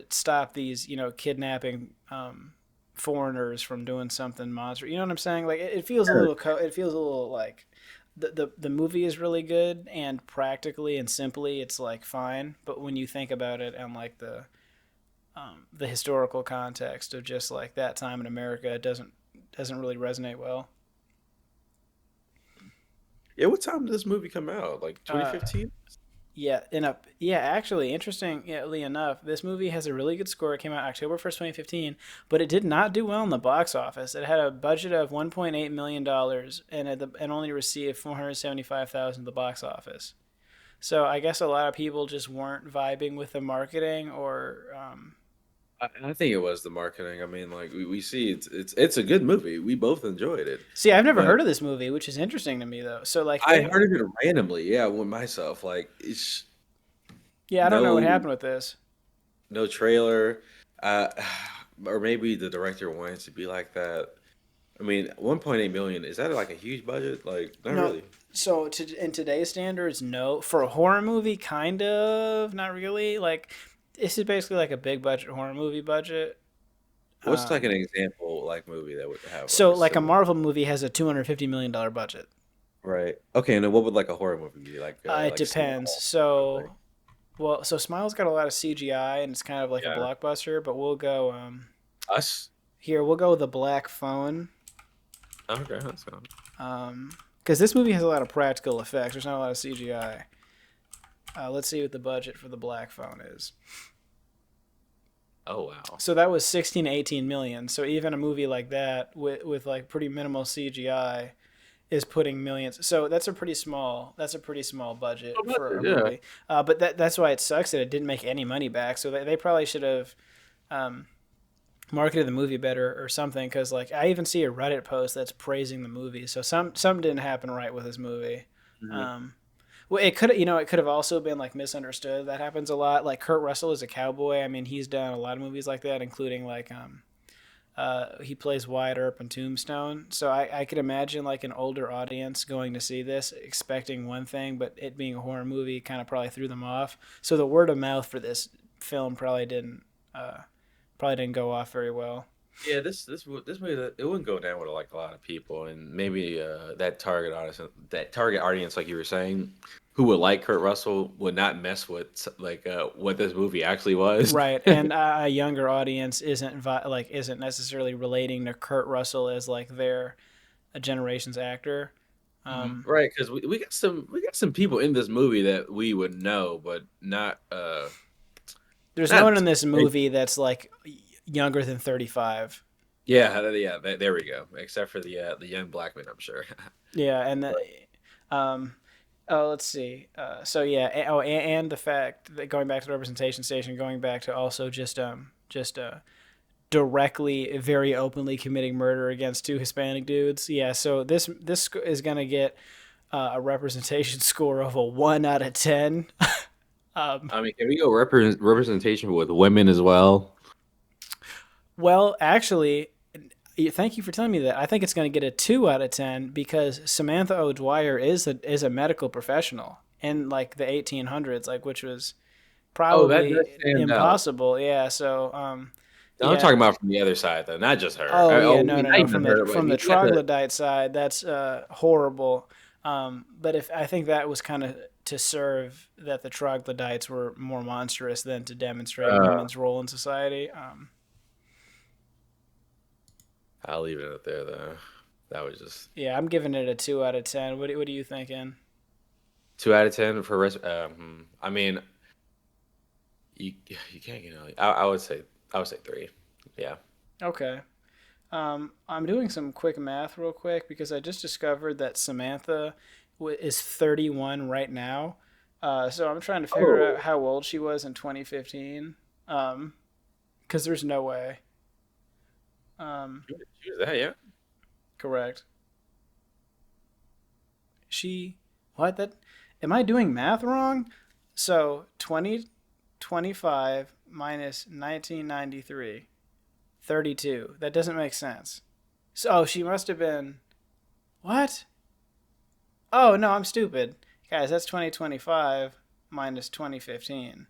stop these kidnapping foreigners from doing something monstrous. You know what I'm saying? Like it feels a little it feels a little like the movie is really good, and practically and simply it's like fine, but when you think about it and like the historical context of just like that time in America, it doesn't really resonate well. Yeah, what time did this movie come out? Like 2015? Actually, interestingly enough, this movie has a really good score. It came out October 1st, 2015, but it did not do well in the box office. It had a budget of $1.8 million and only received $475,000 at the box office. So I guess a lot of people just weren't vibing with the marketing, or I think it was the marketing. I mean, like we see it's a good movie. We both enjoyed it. see, I've never But heard of this movie, which is interesting to me though. So like, I heard of it randomly, yeah, with myself. Like it's yeah, I don't know what no happened with this. no trailer. Uh or maybe the director wanted to be like that. I mean, 1.8 million, is that like a huge budget? Like not No. really. So in today's standards, no. For a horror movie, kind of, not really. Like this is basically like a big budget horror movie budget. What's like an example like movie that would have So like a like a similar, Marvel movie has a $250 million budget. right? Okay, and then what would like a horror movie be like? It Like depends. Smile, like So Smile's got a lot of CGI and it's kind of like a yeah, blockbuster. But we'll go Us. here. We'll go with The Black Phone. Okay, that's fine. Because this movie has a lot of practical effects. There's not a lot of CGI. Let's see what the budget for The Black Phone is. Oh wow. So that was 16 to 18 million. So even a movie like that with like pretty minimal CGI is putting millions. So that's a pretty small budget Oh, for a yeah. movie. But that's why it sucks that it didn't make any money back. So they probably should have marketed the movie better or something, because like I even see a Reddit post that's praising the movie. So something didn't happen right with this movie. Mm-hmm. Well, it could have also been like misunderstood. That happens a lot. Like Kurt Russell is a cowboy. I mean, he's done a lot of movies like that, including like he plays Wyatt Earp in Tombstone. So I could imagine like an older audience going to see this expecting one thing, but it being a horror movie kind of probably threw them off. So the word of mouth for this film probably didn't go off very well. Yeah, this movie, it wouldn't go down with like a lot of people, and maybe that target audience, like you were saying, who would like Kurt Russell would not mess with like what this movie actually was. Right, and a younger audience isn't necessarily relating to Kurt Russell as like their generation's actor. Right, because we got some people in this movie that we would know, but not. There's Not no one in this movie that's like younger than 35. Yeah, there we go. Except for the young black man, I'm sure. Yeah, and let's see. So yeah, and the fact that going back to the representation station, going back to also just directly, very openly committing murder against two Hispanic dudes. Yeah, so this is gonna get a representation score of a 1 out of 10. I mean, can we go representation with women as well? Well, actually, thank you for telling me that. I think it's going to get a 2 out of 10 because Samantha O'Dwyer is a medical professional in like the 1800s, like which was Oh, that does probably stand out. impossible. Yeah. So, No, I'm yeah. talking about from the other side, though, not just her. Oh yeah, I no, mean, no, not no. even her, but I From the mean, you got the. troglodyte side, that's horrible. But if I think that was kind of to serve that the troglodytes were more monstrous than to demonstrate Uh, women's role in society. I'll leave it up there, though. That was just Yeah, I'm giving it a 2 out of 10. What are you thinking? 2 out of 10 for rest. I mean, you can't get. I would say 3. Yeah. Okay. I'm doing some quick math real quick because I just discovered that Samantha is 31 right now. So I'm trying to figure out Oh, how old she was in 2015. Because there's no way. Um, she was that, yeah. correct. She, what? That, am I doing math wrong? So 2025 minus 1993, 32. That doesn't make sense. So, oh, she must have been, what? Oh, no, I'm stupid. Guys, that's 2025 minus 2015.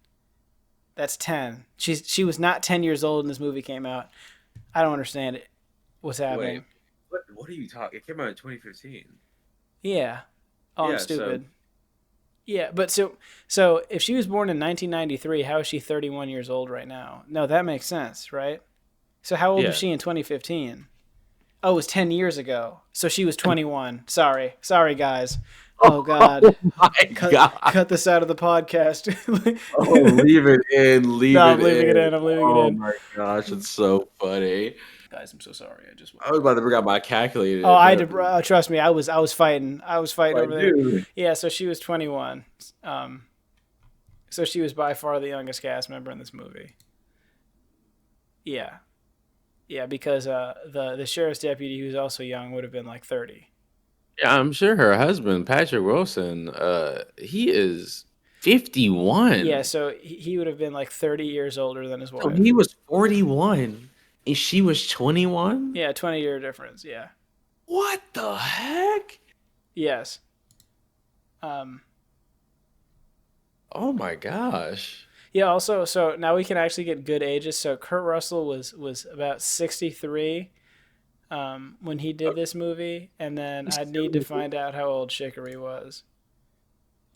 That's 10. She was not 10 years old when this movie came out. I don't understand it. What's Wait, happening? what are you talking? It came out in 2015. Yeah. Oh, I'm Yeah, so stupid. Yeah, but so if she was born in 1993, how is she 31 years old right now? No, that makes sense, right? So how old was yeah. she in 2015? Oh, it was 10 years ago. So she was 21. Sorry. Sorry, guys. Oh Oh God. my God. Cut this out of the podcast. Oh, leave it in. Leave No, I'm it leaving it in. in. I'm leaving it Oh in. my gosh, it's so funny. Guys, I'm so sorry. I just I was about to bring out my Oh, calculator, I had to, but trust me. I was fighting. I was fighting like, over there. dude. Yeah, so she was 21. Um, so she was by far the youngest cast member in this movie. Yeah, yeah, because the sheriff's deputy who's also young would have been like 30. Yeah, I'm sure her husband, Patrick Wilson, he is Yeah, 51. so he would have been like 30 years older than his So he wife. was 41 and she was 21? Yeah, 20-year difference. Yeah. What the heck? Yes. Um, Oh my gosh. yeah. Also, so now we can actually get good ages. So Kurt Russell was about 63 when he did this movie, and then I'd need to find out how old Chicory was.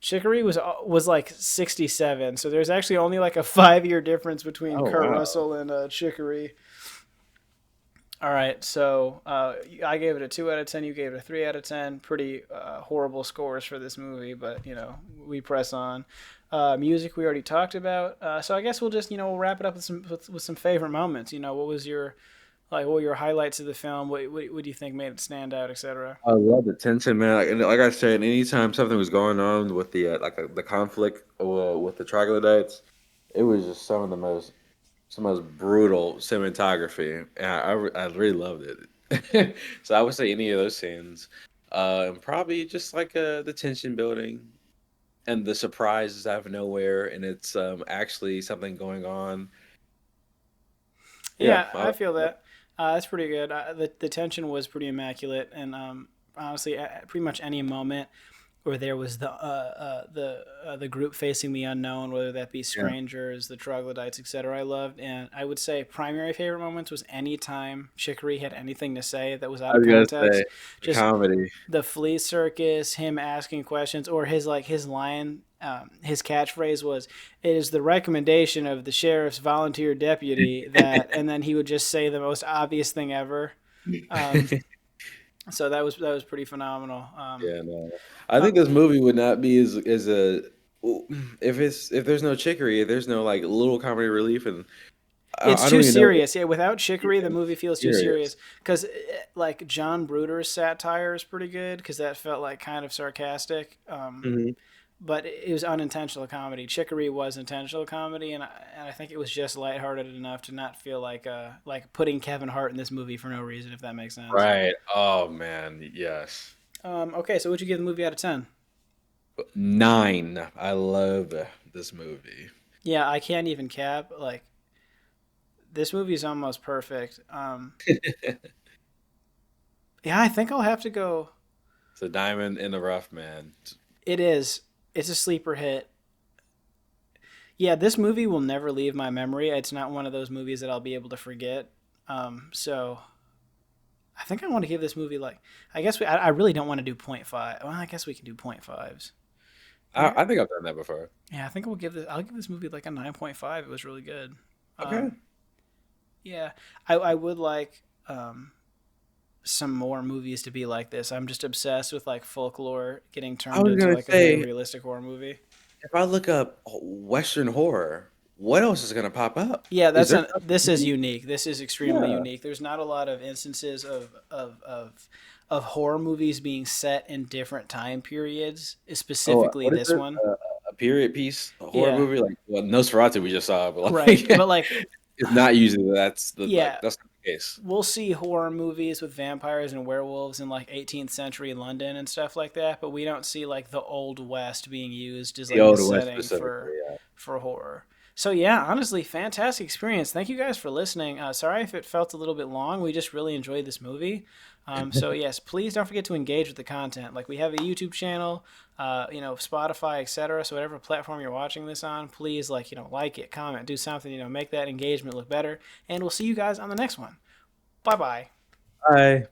Chicory was like 67, so there's actually only like a 5-year difference between Oh Kurt wow. Russell and Chicory. All right, so I gave it a 2 out of 10. You gave it a 3 out of 10. Pretty horrible scores for this movie, but we press on. Music we already talked about, so I guess we'll just we'll wrap it up with some favorite moments. What were your highlights of the film? What do you think made it stand out, etc. I love the tension, man. Like I said, anytime something was going on with the conflict with the troglodytes, it was just some of the most brutal cinematography, and I really loved it. So I would say any of those scenes, and probably just like the tension building and the surprises out of nowhere, and it's actually something going on. Yeah, Yeah, I feel that. That's pretty good. The tension was pretty immaculate, and honestly, pretty much any moment where there was the group facing the unknown, whether that be yeah, strangers, the troglodytes, etc. I loved, and I would say primary favorite moments was any time Chicory had anything to say that was out I of was gonna context. say the Just comedy. the flea circus, him asking questions, or his line, his catchphrase was, "It is the recommendation of the sheriff's volunteer deputy that," and then he would just say the most obvious thing ever. Um, so that was pretty phenomenal. Yeah, no. I think this movie would not be as a if there's no chicory, if there's no like little comedy relief, and It's I too don't even know. serious. Yeah, without Chicory, the Yeah, movie feels too serious. serious. Because like John Bruder's satire is pretty good because that felt like kind of sarcastic. Hmm. But it was unintentional comedy. Chicory was intentional comedy, and I think it was just lighthearted enough to not feel like putting Kevin Hart in this movie for no reason, if that makes sense. Right. Oh man, yes. Okay, so what'd you give the movie out of 10? 9. I love this movie. Yeah, I can't even cap. Like this movie is almost perfect. Yeah, I think I'll have to go. It's a diamond in the rough, man. It is. It's a sleeper hit. Yeah, this movie will never leave my memory. It's not one of those movies that I'll be able to forget. So I think I want to give this movie like, I guess I really don't want to do 0.5. Well, I guess we can do 0.5s. I think I've done that before. Yeah, I think I'll give this movie like a 9.5. It was really good. Okay. Yeah, I would like some more movies to be like this. I'm just obsessed with like folklore getting I turned was into gonna like a very say, realistic horror movie. if I look up Western horror, what else is gonna pop up? Yeah, Is there this is something? unique. This is extremely Yeah. unique. There's not a lot of instances of horror movies being set in different time periods, Oh, specifically what is this it? one. A period piece, a horror Yeah, movie like well, Nosferatu we just saw, but right. like But like, it's not usually yeah, that's not the case. we'll see horror movies with vampires and werewolves in like 18th century London and stuff like that, but we don't see like the Old West being used as The like a Old West setting specifically, yeah. for horror. So yeah, honestly, fantastic experience. Thank you guys for listening. Sorry if it felt a little bit long. We just really enjoyed this movie. So yes, please don't forget to engage with the content. Like we have a YouTube channel, Spotify, etc. So whatever platform you're watching this on, please like it, comment, do something, make that engagement look better. And we'll see you guys on the next one. Bye bye. Bye.